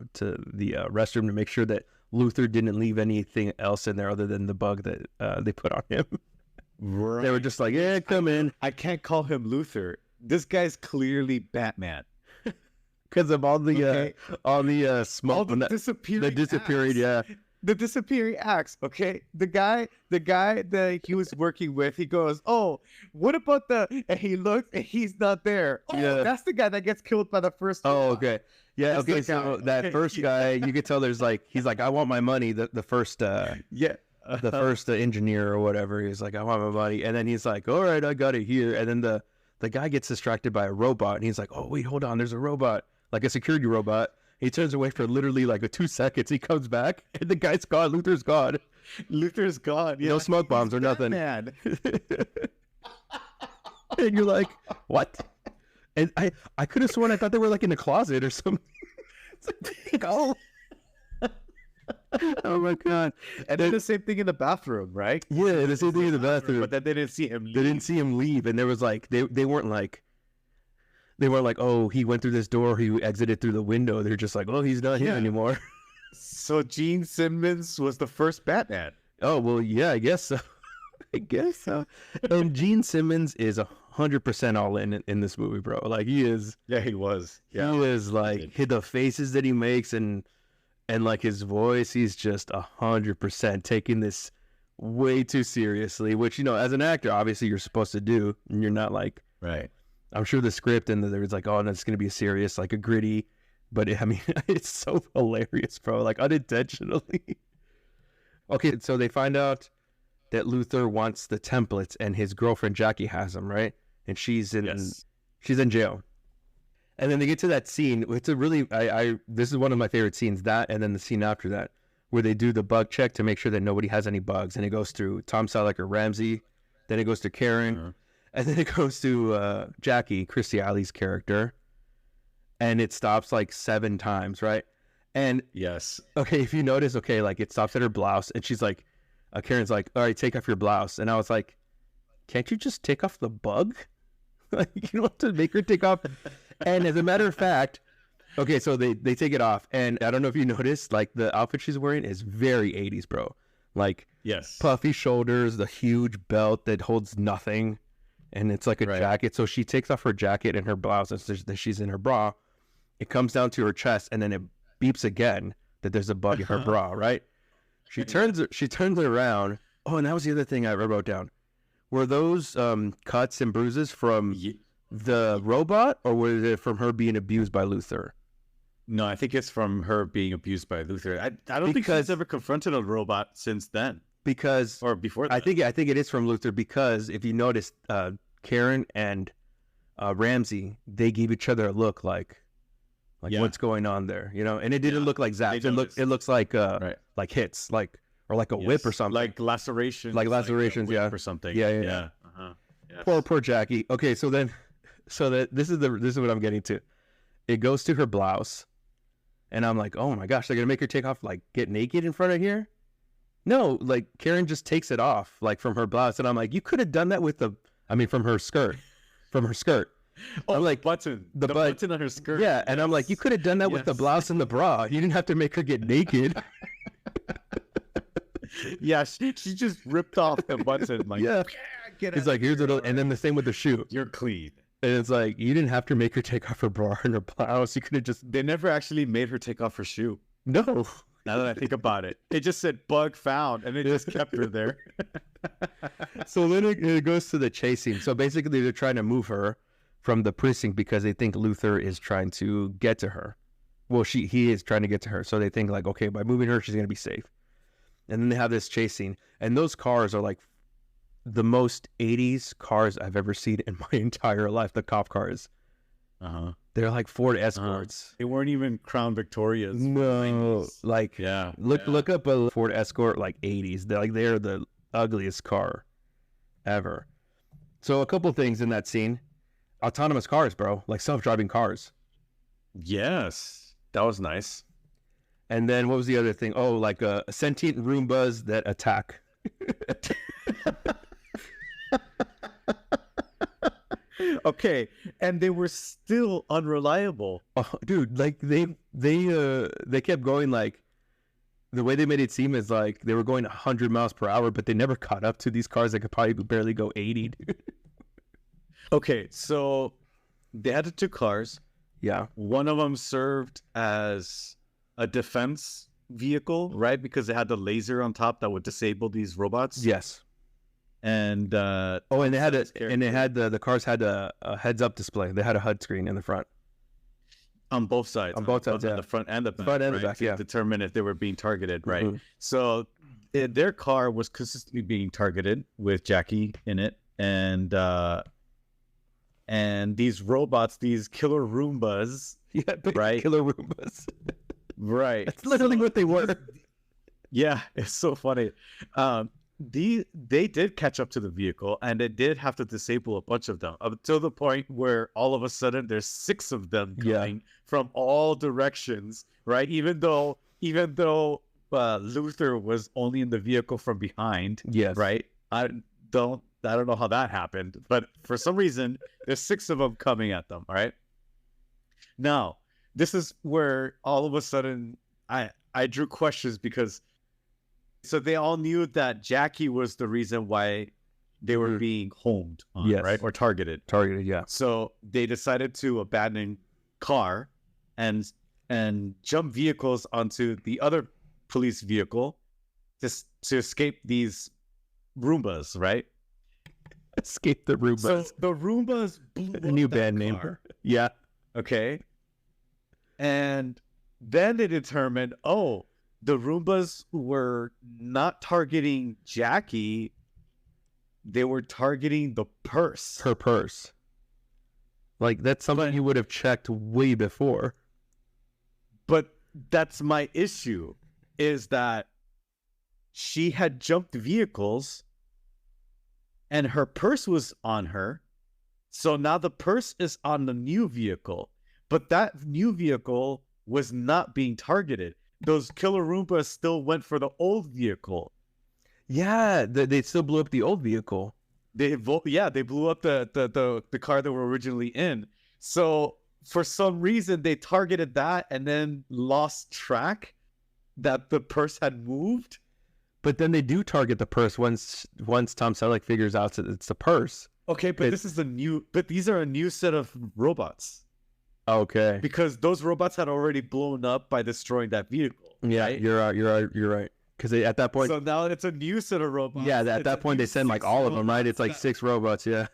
restroom to make sure that Luther didn't leave anything else in there other than the bug that they put on him. Right. They were just like, yeah, come in. I can't call him Luther. This guy's clearly Batman. Because of all the smoke, All the disappearing acts. The disappearing acts. Okay, the guy that he was working with, he goes, "Oh, what about and he looks and he's not there. Oh, Yeah. that's the guy that gets killed by the first. Oh, robot. okay. Yeah, That's okay, the so guy. that first guy, you could tell there's he's like, I want my money, the first Yeah. the first engineer or whatever, he's like, I want my money, and then he's like, all right, I got it here, and then the guy gets distracted by a robot, and he's like, oh wait, hold on, there's a robot, like a security robot. He turns away for literally 2 seconds. He comes back, and the guy's gone. Luther's gone. Luther's gone. Yeah. No smoke bombs or nothing. Man. And you're like, what? And I could have sworn I thought they were in a closet or something. It's like, oh. Oh my god. And then the same thing in the bathroom, right? Yeah, the same thing in the bathroom. But then they didn't see him leave. They didn't see him leave, and there was they weren't like, oh, he went through this door, he exited through the window. They're just like, oh, he's not here anymore. So Gene Simmons was the first Batman. Oh, well, yeah, I guess so. I guess so. And Gene Simmons is 100% all in this movie, bro. He is. Yeah, he was. Yeah. He is the faces that he makes and his voice. He's just 100% taking this way too seriously. Which as an actor, obviously you're supposed to do, and you're not right. I'm sure the script and there was oh, no, it's gonna be a serious, a gritty. But it's so hilarious, bro. Unintentionally. Okay, so they find out that Luther wants the templates, and his girlfriend Jackie has them, right? And she's in jail. And then they get to that scene. It's a really this is one of my favorite scenes. That, and then the scene after that, where they do the bug check to make sure that nobody has any bugs, and it goes through Tom Selleck or Ramsey, then it goes to Karen, and then it goes to Jackie, Kirstie Alley's character. And it stops 7 times, right? And yes, okay, if you notice, it stops at her blouse, and she's like, Karen's like, all right, take off your blouse, and I was like, can't you just take off the bug? You don't have to make her take off. And as a matter of fact, okay, so they take it off, and I don't know if you noticed, the outfit she's wearing is very 80s, bro. Yes, puffy shoulders, the huge belt that holds nothing, and it's a jacket. So she takes off her jacket and her blouse, and she's in her bra. It comes down to her chest, and then it beeps again that there's a bug in her bra, right? She turns it around. Oh, and that was the other thing I wrote down. Were those cuts and bruises from the robot, or was it from her being abused by Luther? No, I think it's from her being abused by Luther. I don't think she's ever confronted a robot since then. Or before that. I think it is from Luther, because if you notice, Karen and Ramsey, they give each other a look what's going on there, and it didn't look like zaps. It looks like hits, or like a whip or something, like lacerations, yeah, or something. Yeah. Yes. Poor Jackie. Okay, so this is what I'm getting to. It goes to her blouse, and I'm like, oh my gosh, they're gonna make her take off, get naked in front of here. No, Karen just takes it off, from her blouse, and I'm like, you could have done that from her skirt, Oh, I'm button. The button on her skirt. Yeah, and I'm like, you could have done that with the blouse and the bra. You didn't have to make her get naked. Yeah, she just ripped off the button. Yeah. He's like, here's and then the same with the shoe. You're clean. And it's like, you didn't have to make her take off her bra and her blouse. You could have just... They never actually made her take off her shoe. No. Now that I think about it. It just said bug found, and it just kept her there. So then it goes to the chasing. So basically, they're trying to move her from the precinct because they think Luther is trying to get to her. Well, he is trying to get to her. So they think okay, by moving her, she's going to be safe. And then they have this chasing. And those cars are the most 80s cars I've ever seen in my entire life, the cop cars. They're like Ford Escorts. They weren't even Crown Victorias. No, like look up a Ford Escort like 80s. They're the ugliest car ever. So a couple things in that scene. Autonomous cars, bro, like self-driving cars. Yes, that was nice. And then what was the other thing? Oh, like sentient Roombas that attack. Okay, and they were still unreliable. Oh, dude, like they kept going, like the way they made it seem is like they were going 100 miles per hour, but they never caught up to these cars that could probably barely go 80. Okay, so they had the two cars. Yeah. One of them served as a defense vehicle, right? Because it had the laser on top that would disable these robots. Yes. And and the cars had a heads-up display. They had a HUD screen in the front. On both sides. On both sides, the front and the back. Front and the back, to determine if they were being targeted, right? Mm-hmm. So their car was consistently being targeted with Jackie in it, and these robots, these killer Roombas, right? Killer Roombas, right? That's literally what they were. Yeah, it's so funny. They did catch up to the vehicle, and they did have to disable a bunch of them up to the point where all of a sudden there's 6 of them coming from all directions, right? Even though Luther was only in the vehicle from behind, right? I don't know how that happened, but for some reason there's 6 of them coming at them. All right. Now this is where all of a sudden I drew questions, because so they all knew that Jackie was the reason why they were being homed on, right? Or targeted, yeah. So they decided to abandon car and jump vehicles onto the other police vehicle just to escape these Roombas, right? Escape the Roombas. So the Roombas blew a new up band that name. car. Yeah. Okay. And then they determined, oh, the Roombas were not targeting Jackie. They were targeting the purse. Her purse. Like, that's something you would have checked way before. But that's my issue, is that she had jumped vehicles and her purse was on her. So now the purse is on the new vehicle, but that new vehicle was not being targeted. Those killer Roombas still went for the old vehicle. Yeah, they still blew up the old vehicle. They blew up the car they were originally in. So for some reason they targeted that and then lost track that the purse had moved. But then they do target the purse once Tom Selleck figures out that it's the purse. Okay, but these are a new set of robots. Okay. Because those robots had already blown up by destroying that vehicle. Yeah, right? You're right. Because at that point... So now it's a new set of robots. Yeah, at that point they send like all of them, right? It's like 6 robots, yeah.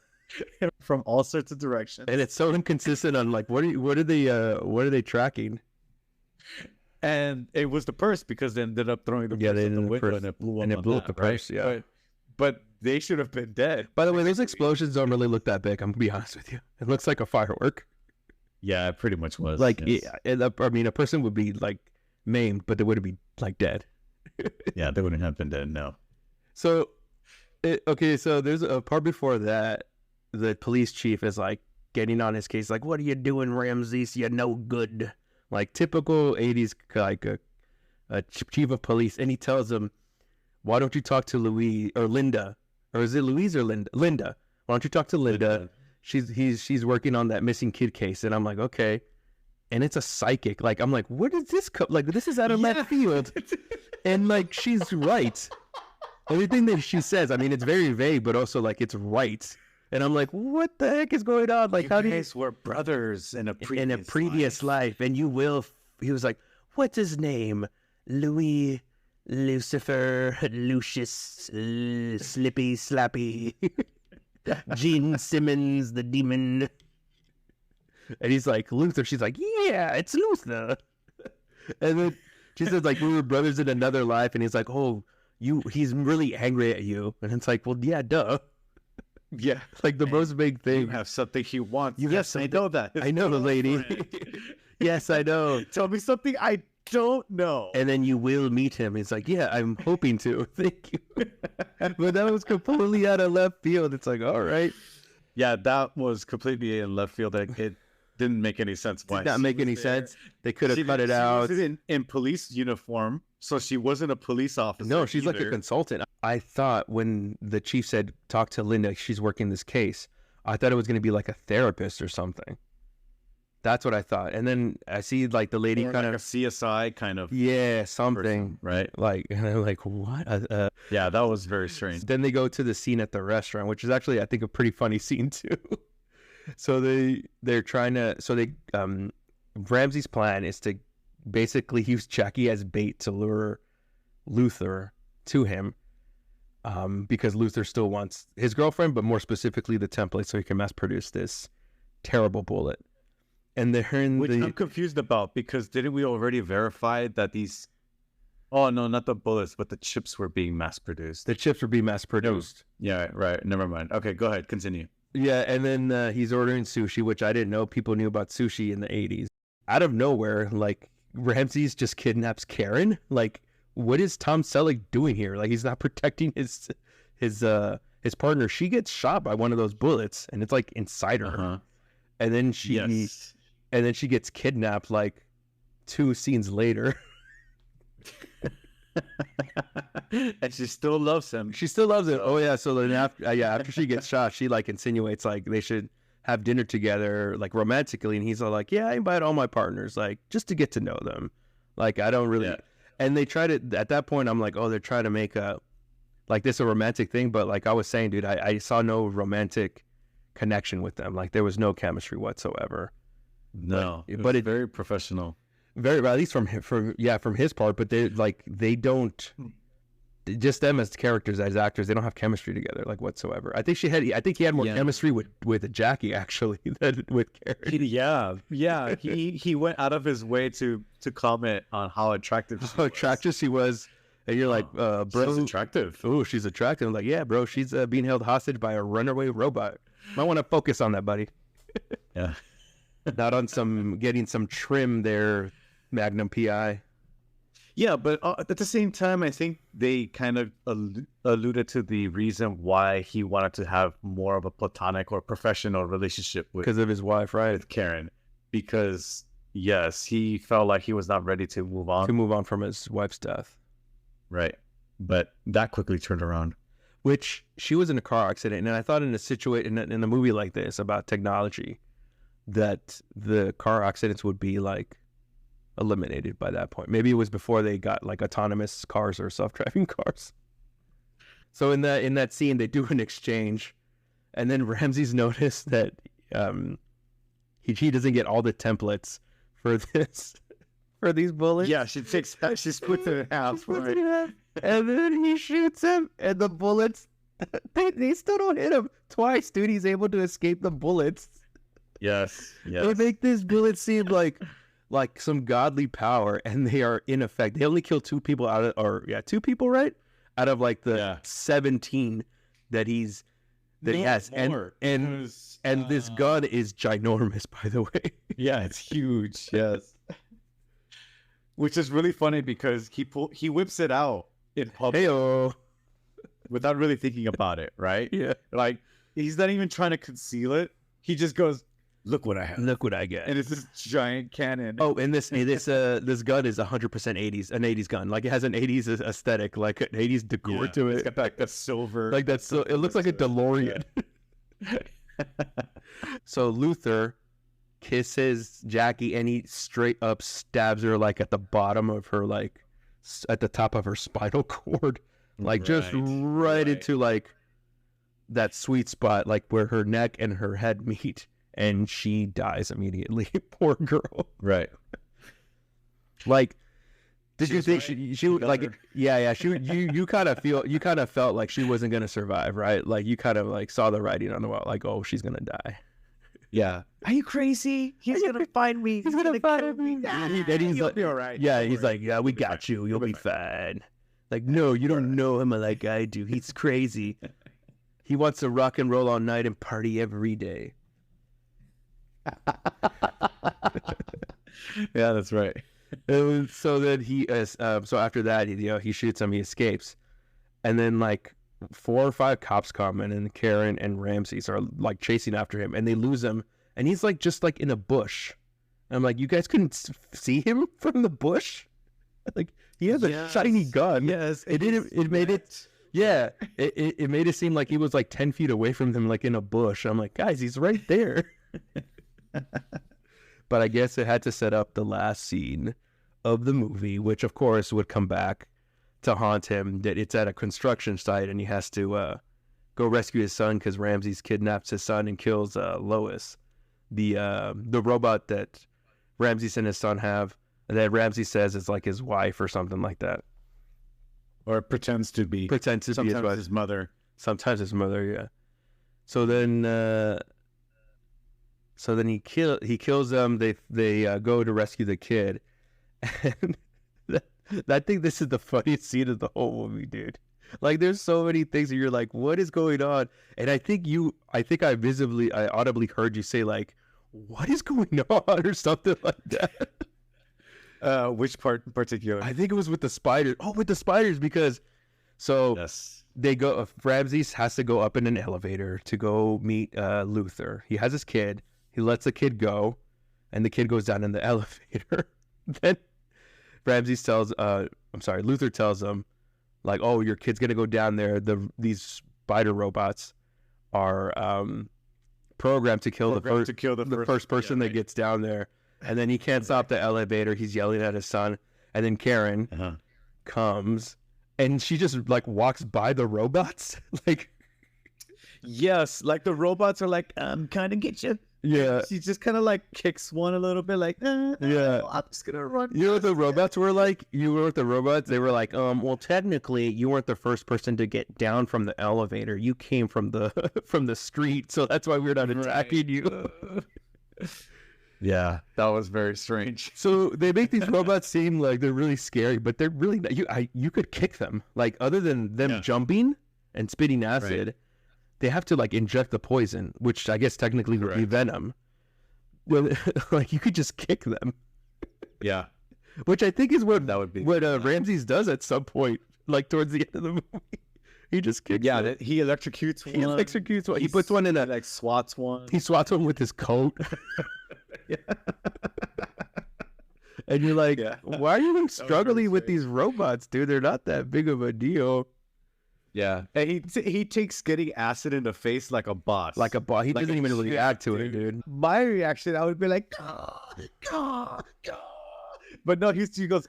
From all sorts of directions. And it's so inconsistent on like, what are they tracking? And it was the purse, because they ended up throwing the purse out the window and it blew up the purse, yeah. But they should have been dead. By the way, those explosions don't really look that big, I'm going to be honest with you. It looks like a firework. Yeah, it pretty much was. Like, yes. I mean, a person would be like maimed, but they wouldn't be like dead. Yeah, they wouldn't have been dead, no. So, so there's a part before that, the police chief is like getting on his case, like, what are you doing, Ramses? You're no good. Like typical 80s, like a chief of police. And he tells him, why don't you talk to Louise or Linda? Or is it Louise or Linda? Linda. Why don't you talk to Linda? She's working on that missing kid case. And I'm like, okay. And it's a psychic. Like, I'm like, where did this come? Like, this is out of left field. And like, she's right. Everything that she says, I mean, it's very vague, but also like it's right. And I'm like, what the heck is going on? Like, how do you guys were brothers in a previous life, and you will. He was like, what's his name? Louis, Lucifer, Lucius, Slippy, Slappy, Gene Simmons, the demon. And he's like, Luther. She's like, yeah, it's Luther. And then she says, like, we were brothers in another life. And he's like, oh, he's really angry at you. And it's like, well, yeah, duh. Yeah. Like the most big thing. You have something he wants. You Yes, have I know that. I know the lady. Yes, I know. Tell me something I don't know. And then you will meet him. He's like, yeah, I'm hoping to. Thank you. But that was completely out of left field. It's like, all right. Yeah, that was completely in left field. It didn't make any sense. Did not make any sense. They could have cut it out. She was in police uniform, so she wasn't a police officer. No, she's like a either. consultant. I thought when the chief said, talk to Linda, she's working this case, I thought it was going to be like a therapist or something. That's what I thought. And then I see like the lady Or kind like of a CSI kind of something, right? Like, and I'm like, what? Yeah, that was very strange. Then they go to the scene at the restaurant, which is actually, I think, a pretty funny scene too. So they're trying to, Ramsey's plan is to basically use Jackie as bait to lure Luther to him, because Luther still wants his girlfriend, but more specifically the template so he can mass produce this terrible bullet. And they're in Which I'm confused about, because didn't we already verify that these... Oh, no, not the bullets, but the chips were being mass produced. The chips were being mass produced. Yeah, right. Never mind. Okay, go ahead. Continue. Yeah, and then he's ordering sushi, which I didn't know people knew about sushi in the 80s. Out of nowhere, like, Ramses just kidnaps Karen. Like, what is Tom Selleck doing here? Like, he's not protecting his partner. She gets shot by one of those bullets, and it's like inside her. And then she gets kidnapped like 2 scenes later. And she still loves him. She still loves it. Oh yeah. So then after she gets shot, she like insinuates like they should have dinner together, like romantically, and he's all like, yeah, I invite all my partners, like just to get to know them. Like I don't really. Yeah. And they try to, at that point, I'm like, oh, they're trying to make a romantic thing, but like I was saying, dude, I saw no romantic connection with them. Like there was no chemistry whatsoever. No, but it's very professional. Very, at least from his part. But they don't, just them as characters, as actors, they don't have chemistry together like whatsoever. I think he had more chemistry with Jackie actually than with Karen. He went out of his way to comment on how attractive she was. And you're like, bro, she's attractive. Oh, she's attractive. I'm like, yeah, bro, she's being held hostage by a runaway robot. Might want to focus on that, buddy. Yeah. Not on getting some trim there, Magnum PI. Yeah, but at the same time, I think they kind of alluded to the reason why he wanted to have more of a platonic or professional relationship because of his wife, right? With Karen. Because, yes, he felt like he was not ready to move on. To move on from his wife's death. Right. But that quickly turned around. Which, she was in a car accident, and I thought in a movie like this about technology, that the car accidents would be like eliminated by that point. Maybe it was before they got like autonomous cars or self-driving cars. So in that scene, they do an exchange, and then Ramses noticed that he doesn't get all the templates for these bullets. Yeah, she splits it in half, right? And then he shoots him, and the bullets they still don't hit him twice, dude. He's able to escape the bullets. Yes. They make this bullet seem like some godly power, and they are in effect. They only kill 2 people two people, right? Out of like the 17 that he has, and this gun is ginormous, by the way. Yeah, it's huge. Yes. Which is really funny because he whips it out in public. Hey-o. Without really thinking about it, right? Yeah. Like he's not even trying to conceal it. He just goes, "Look what I have. Look what I get." And it's this giant cannon. Oh, and this gun is 100% 80s, an 80s gun. Like it has an 80s aesthetic, like an 80s decor to it. It's got like that silver. Like that's so it looks like a DeLorean. Yeah. So Luther kisses Jackie, and he straight up stabs her like at the bottom of her, like at the top of her spinal cord, like just right into like that sweet spot, like where her neck and her head meet, and she dies immediately. Poor girl. Right. Like, did you think she like? Yeah. You kind of felt like she wasn't gonna survive, right? Like you kind of like saw the writing on the wall, like, oh, she's gonna die. Yeah. Are you crazy? He's gonna find me. He's gonna find me. And he's like, be all right. Yeah, he's like, yeah, we got you. You'll be fine. Like, no, you don't know him like I do. He's crazy. He wants to rock and roll all night and party every day. Yeah, that's right. So then so after that, he shoots him, he escapes. And then like 4 or 5 cops come in, and Karen and Ramses are like chasing after him, and they lose him. And he's like just like in a bush. I'm like, you guys couldn't see him from the bush? Like, he has a shiny gun. Yes. It made it. Yeah, it made it seem like he was like 10 feet away from them, like in a bush. I'm like, guys, he's right there. But I guess it had to set up the last scene of the movie, which of course would come back to haunt him. That it's at a construction site, and he has to go rescue his son because Ramses kidnaps his son and kills Lois, the robot that Ramses and his son have, that Ramses says is like his wife or something like that. Or pretends to be. Pretends to be his mother. Sometimes his mother, yeah. So then he kills them. They go to rescue the kid, and I think this is the funniest scene of the whole movie, dude. Like, there's so many things that you're like, what is going on? And I think I audibly heard you say like, what is going on, or something like that. Which part in particular? I think it was with the spiders. Oh, with the spiders, because yes. They go. Ramses has to go up in an elevator to go meet Luther. He has his kid. He lets the kid go, and the kid goes down in the elevator. Then Luther tells him, like, "Oh, your kid's gonna go down there. These spider robots are programmed to kill the first person that gets down there." And then he can't stop the elevator. He's yelling at his son. And then Karen comes, and she just like walks by the robots. Like, yes, like the robots are like, kind of get you. Yeah. She just kind of like kicks one a little bit, like, yeah, I'm just gonna run. You know what the robots were like? You were with the robots. They were like, well, technically, you weren't the first person to get down from the elevator. You came from the street, so that's why we're not attacking you. Yeah, that was very strange. So they make these robots seem like they're really scary, but they're really not. You could kick them. Like, other than them jumping and spitting acid, they have to like inject the poison, which I guess technically would be venom. Well, like, you could just kick them. Yeah, which I think is what that would be. What Ramses does at some point, like towards the end of the movie. He just kicks. Yeah, them. He electrocutes one. He electrocutes one. He puts one in like swats one. He swats one with his coat. Yeah. And you're like, why are you struggling with these robots, dude? They're not that big of a deal. Yeah, and he takes getting acid in the face like a boss. Like a boss. He doesn't even really react to it, dude. My reaction, I would be like, but no, he goes,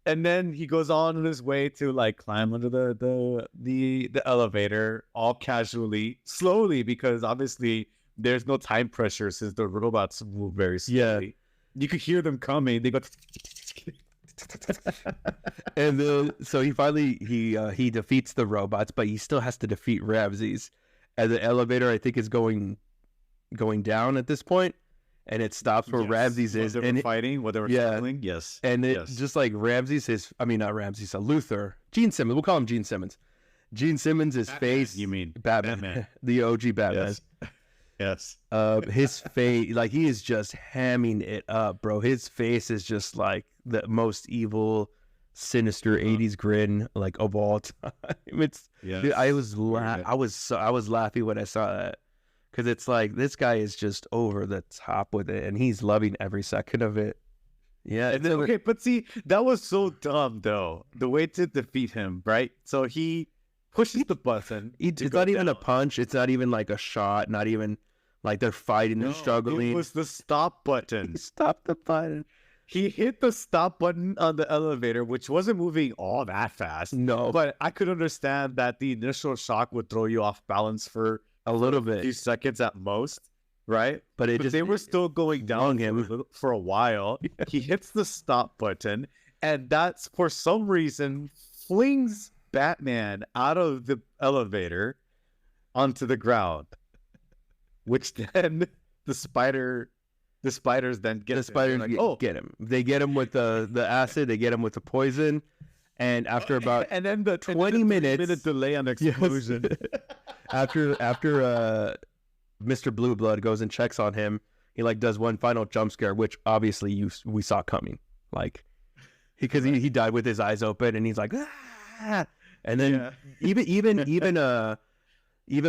and then he goes on his way to like climb under the elevator, all casually, slowly, because obviously there's no time pressure since the robots move very slowly. Yeah. You could hear them coming. They go. And then, so he finally he defeats the robots, but he still has to defeat Ramses. And the elevator, I think, is going down at this point, and it stops where Ramses is. They were fighting, what they were struggling. Yes, and just like Luther, Gene Simmons. We'll call him Gene Simmons. Gene Simmons' face. You mean Batman? The OG Batman. Yes. His face, like, he is just hamming it up, bro. His face is just like the most evil, sinister 80s grin, like, of all time. It's dude, I was laughing when I saw that, because it's like, this guy is just over the top with it, and he's loving every second of it. Yeah. And then, okay, but see, that was so dumb though. The way to defeat him, right? So he pushes the button. It's not even a punch. It's not even like a shot. Not even like they're fighting and struggling. It was the stop button. He stopped the button. He hit the stop button on the elevator, which wasn't moving all that fast. No. But I could understand that the initial shock would throw you off balance for a little bit, a few seconds at most, right? But they were still going down for a while. Yeah. He hits the stop button, and that's, for some reason, flings Batman out of the elevator onto the ground, which then the spiders then get get him. They get him with the acid. They get him with the poison, And after about and then the 20 minutes, minute delay on the explosion. after Mr. Blue Blood goes and checks on him, he like does one final jump scare, which obviously we saw coming, like because he died with his eyes open, and he's like, ah! And then even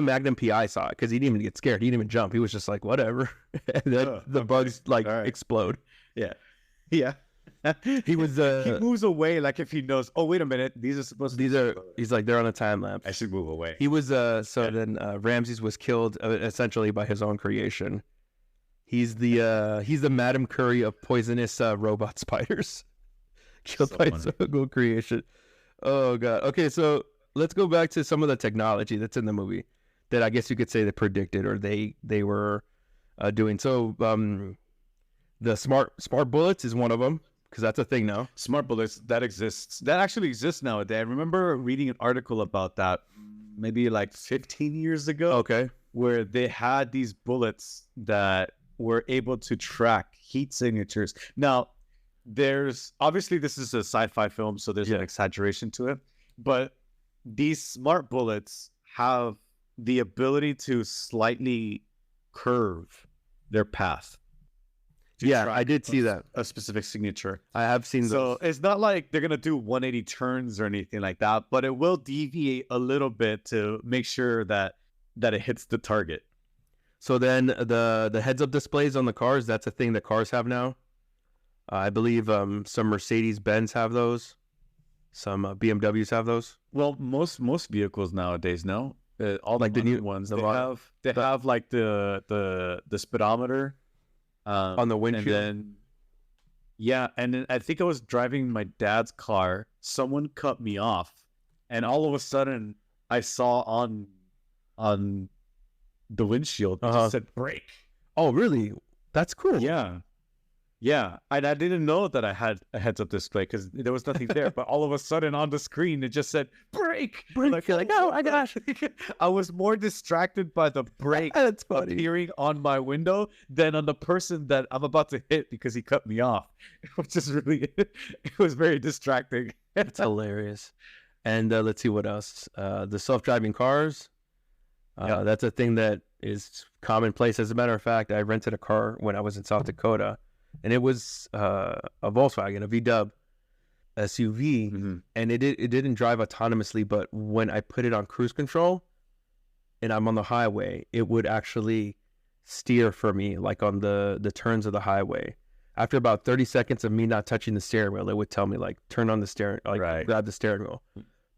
Magnum PI saw it because he didn't even get scared. He didn't even jump. He was just like, whatever. And then the bugs like explode. Yeah. He was he moves away like if he knows. Oh, wait a minute. He's like they're on a time lapse. I should move away. He was then Ramses was killed essentially by his own creation. He's the Madame Curry of poisonous robot spiders, killed by his own creation. Oh god. Okay, so let's go back to some of the technology that's in the movie that I guess you could say they predicted or they were doing. So the smart bullets is one of them. Because that's a thing now. Smart bullets, that exists. That actually exists nowadays. I remember reading an article about that maybe like 15 years ago. Okay. Where they had these bullets that were able to track heat signatures. Now, obviously this is a sci-fi film, so there's an exaggeration to it. But these smart bullets have the ability to slightly curve their path. Yeah, I did see that. A specific signature. I have seen those. So it's not like they're going to do 180 turns or anything like that, but it will deviate a little bit to make sure that it hits the target. So then the heads-up displays on the cars, that's a thing that cars have now. I believe some Mercedes-Benz have those. Some BMWs have those. Well, most vehicles nowadays, no. All like the new ones, they have like the speedometer. On the windshield. And then I think I was driving my dad's car. Someone cut me off, and all of a sudden I saw on the windshield it just said brake. Oh, really? That's cool. Yeah, and I didn't know that I had a heads-up display because there was nothing there. But all of a sudden on the screen, it just said brake. Like, you're like, oh my gosh. I was more distracted by the brake appearing on my window than on the person that I'm about to hit because he cut me off. Which is it was very distracting. It's hilarious. And let's see what else. The self-driving cars. That's a thing that is commonplace. As a matter of fact, I rented a car when I was in South Dakota. And it was a Volkswagen, a VW SUV, and it didn't drive autonomously. But when I put it on cruise control, and I'm on the highway, it would actually steer for me, like on the turns of the highway. After about 30 seconds of me not touching the steering wheel, it would tell me like turn on the steering, like grab the steering wheel.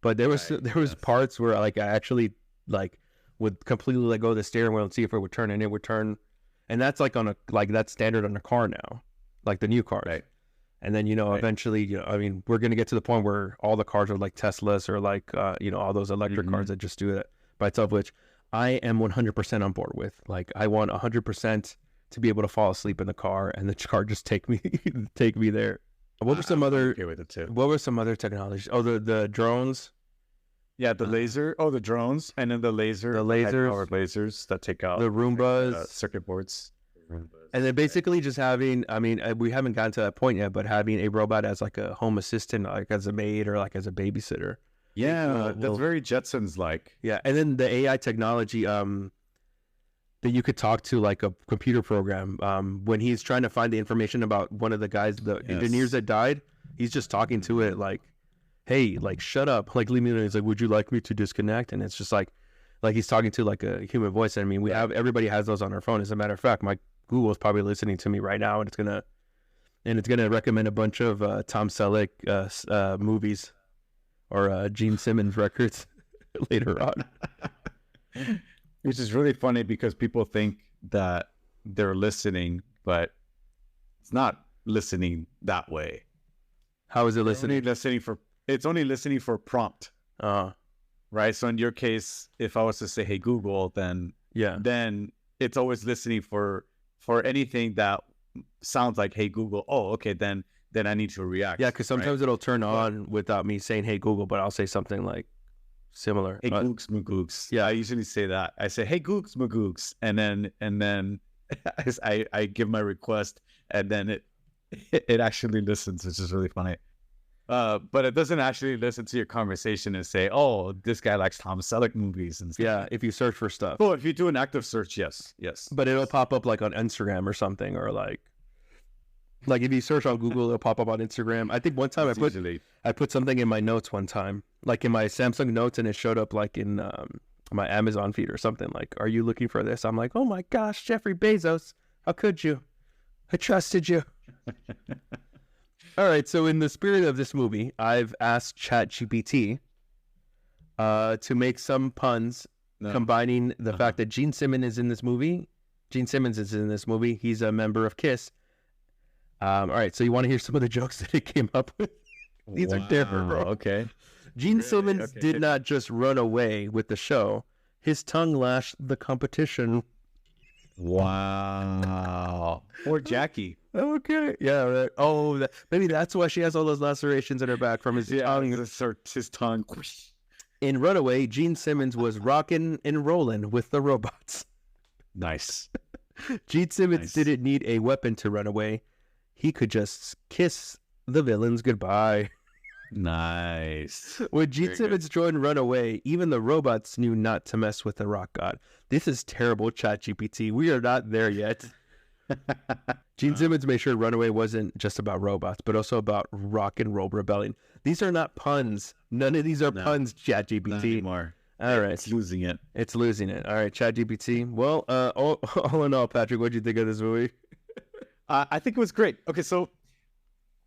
But there was parts where like I actually like would completely let go of the steering wheel and see if it would turn, and it would turn. And that's like that's standard on a car now, like the new car. Right. And then, eventually, I mean, we're going to get to the point where all the cars are like Teslas or like, all those electric cars that just do it by itself, which I am 100% on board with. Like, I want 100% to be able to fall asleep in the car and the car just take me there. What were some other, okay with it too. What were some other technologies? Oh, the drones. Yeah, the laser. Oh, the drones, and then the lasers, powered lasers that take out the Roombas, circuit boards, and then basically just having. I mean, we haven't gotten to that point yet, but having a robot as like a home assistant, like as a maid or like as a babysitter. Yeah, that's very Jetsons like. Yeah, and then the AI technology that you could talk to like a computer program when he's trying to find the information about one of the guys, the engineers that died. He's just talking to it like, hey, like, shut up, like, leave me alone. He's like, would you like me to disconnect? And it's just like he's talking to like a human voice. I mean, everybody has those on their phone. As a matter of fact, my Google is probably listening to me right now, and it's gonna recommend a bunch of Tom Selleck movies or Gene Simmons records later on. Which is really funny because people think that they're listening, but it's not listening that way. How is it listening? It's only listening for prompt. Right. So in your case, if I was to say, hey, Google, then it's always listening for anything that sounds like, hey, Google. Oh, okay. Then I need to react. Yeah. Cause sometimes it'll turn on without me saying, hey, Google, but I'll say something like similar. Hey, Googs, Magoogs. Yeah. I usually say that. I say, hey, Googs, Magoogs. And then I give my request, and then it actually listens, which is really funny. But it doesn't actually listen to your conversation and say, "Oh, this guy likes Tom Selleck movies and stuff." Yeah, if you search for stuff. Oh, if you do an active search, yes. But it'll pop up like on Instagram or something, or like if you search on Google, it'll pop up on Instagram. I think one time I put something in my notes one time, like in my Samsung notes, and it showed up like in my Amazon feed or something. Like, are you looking for this? I'm like, oh my gosh, Jeffrey Bezos, how could you? I trusted you. All right, so in the spirit of this movie, I've asked ChatGPT to make some puns combining the fact that Gene Simmons is in this movie. Gene Simmons is in this movie. He's a member of KISS. All right, so you want to hear some of the jokes that he came up with? These are different, bro. Okay. Gene Simmons did not just run away with the show. His tongue lashed the competition. Wow. Or Jackie. Okay. Yeah. Right. Oh, maybe that's why she has all those lacerations in her back from his tongue. His tongue. In Runaway, Gene Simmons was rocking and rolling with the robots. Nice. Gene Simmons didn't need a weapon to run away. He could just kiss the villains goodbye. Nice. When Gene Simmons joined Runaway, even the robots knew not to mess with the rock god. This is terrible, ChatGPT. We are not there yet. Gene Simmons made sure Runaway wasn't just about robots, but also about rock and roll rebellion. These are not puns. None of these are puns, ChatGPT. Not anymore. All right. It's losing it. It's losing it. All right, ChatGPT. Well, all in all, Patrick, what did you think of this movie? I think it was great. Okay, so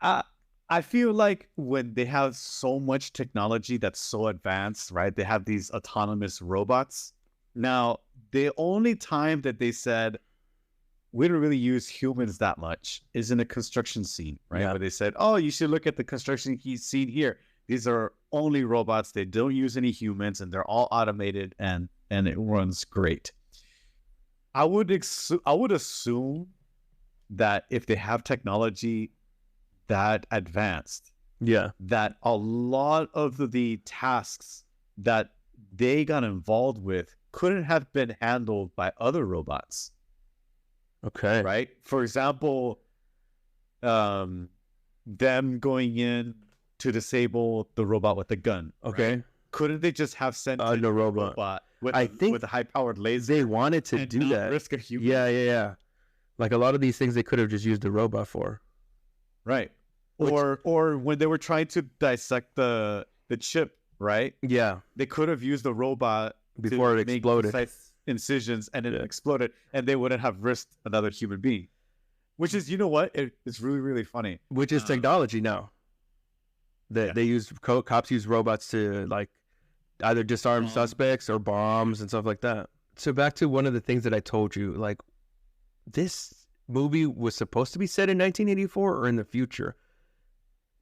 I feel like when they have so much technology that's so advanced, right? They have these autonomous robots. Now, the only time that they said we don't really use humans that much is in a construction scene, right? Yeah. Where they said, oh, you should look at the construction scene here. These are only robots. They don't use any humans, and they're all automated, and it runs great. I would assume that if they have technology that advanced, that a lot of the tasks that they got involved with couldn't have been handled by other robots. Okay. Right? For example, them going in to disable the robot with the gun. Okay. Right? Couldn't they just have sent in a robot with a high-powered laser? They wanted to do that. Risk a human. Yeah. Like a lot of these things they could have just used a robot for. Right. Or when they were trying to dissect the chip, right? Yeah. They could have used the robot before it exploded. Make incisions, and it exploded, and they wouldn't have risked another human being. Which is, you know what? It's really, really funny. Which is technology now. They use cops use robots to like either disarm suspects or bombs and stuff like that. So back to one of the things that I told you, like this movie was supposed to be set in 1984 or in the future,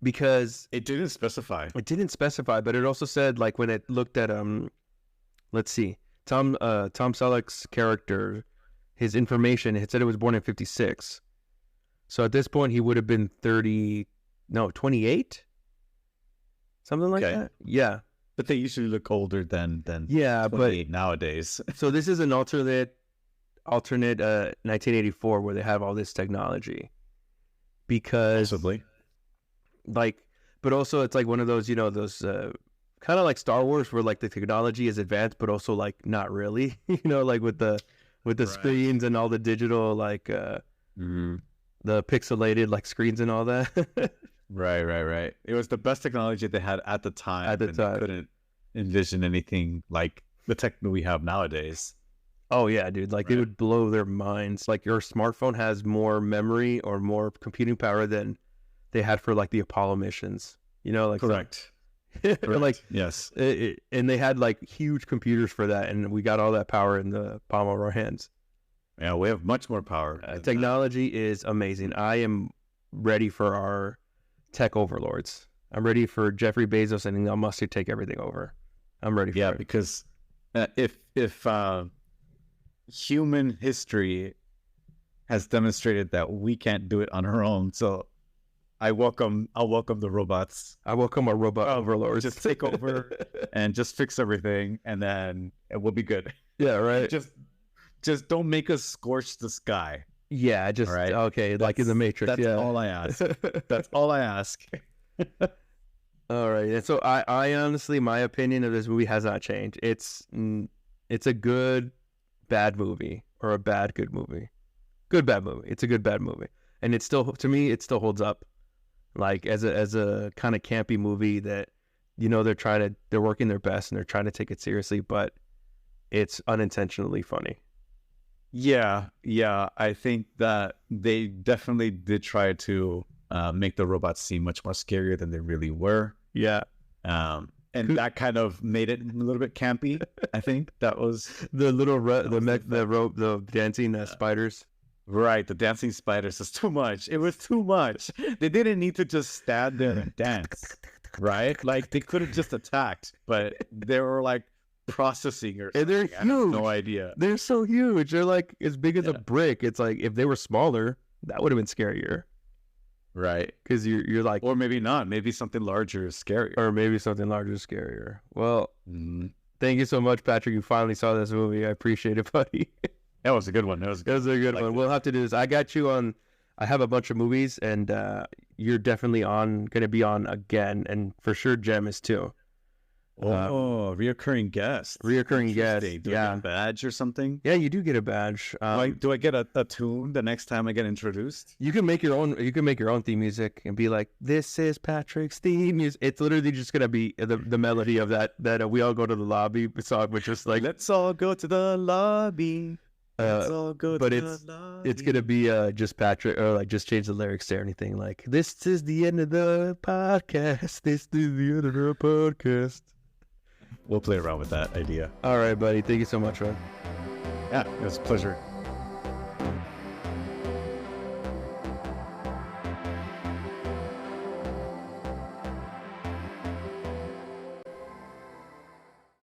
because it didn't specify. It didn't specify, but it also said like when it looked at let's see, Tom Selleck's character, his information, it said it was born in 1956. So at this point he would have been 28, something like that. Yeah, but they usually look older than 28 but nowadays. So this is an alternate 1984 where they have all this technology, because possibly, like, but also it's like one of those, those kind of like Star Wars where like the technology is advanced but also like not really, like with the screens and all the digital like the pixelated like screens and all that. Right. It was the best technology they had at the time. They couldn't envision anything like the tech that we have nowadays. Oh yeah, dude! Like, it would blow their minds. Like, your smartphone has more memory or more computing power than they had for like the Apollo missions. Like correct. Like, yes, and they had like huge computers for that, and we got all that power in the palm of our hands. Yeah, we have much more power. Technology is amazing. I am ready for our tech overlords. I'm ready for Jeffrey Bezos and Elon Musk to take everything over. I'm ready for it. Because if human history has demonstrated that we can't do it on our own, so I'll welcome the robots. I welcome our robot overlords. Just take over and just fix everything, and then it will be good. Yeah, right. Just don't make us scorch the sky. Yeah, just right? Okay, like in the Matrix. That's all I ask. That's all I ask. All right. And so I honestly, my opinion of this movie has not changed. It's a good bad movie or a bad good movie. Good bad movie. It's a good bad movie, and it's still, to me, it still holds up. Like as a kind of campy movie that, they're working their best and they're trying to take it seriously, but it's unintentionally funny. Yeah, I think that they definitely did try to make the robots seem much more scarier than they really were. Yeah. And that kind of made it a little bit campy. I think that was the little the dancing spiders. Right, the dancing spiders is too much. It was too much. They didn't need to just stand there and dance, right? Like they could have just attacked, but they were like processing or something. And they're I have huge. no idea. They're so huge. They're like as big as a brick. It's like if they were smaller, that would have been scarier. Right. Because you're like, or maybe not. Maybe something larger is scarier. Or maybe something larger is scarier. Well, thank you so much, Patrick. You finally saw this movie. I appreciate it, buddy. That was a good one. That was a good one. We'll have to do this. I got you on. I have a bunch of movies, and you're definitely going to be on again, and for sure, Jem is too. Reoccurring guest. Do I get a badge or something? Yeah, you do get a badge. Do I get a tune the next time I get introduced? You can make your own. You can make your own theme music and be like, "This is Patrick's theme music." It's literally just gonna be the melody of that we all go to the lobby song, which is like, "Let's all go to the lobby." Let's all go but to the lobby. It's gonna be just Patrick, or like just change the lyrics to anything like, "This is the end of the podcast. This is the end of the podcast." We'll play around with that idea. All right, buddy. Thank you so much, man. Yeah, it was a pleasure.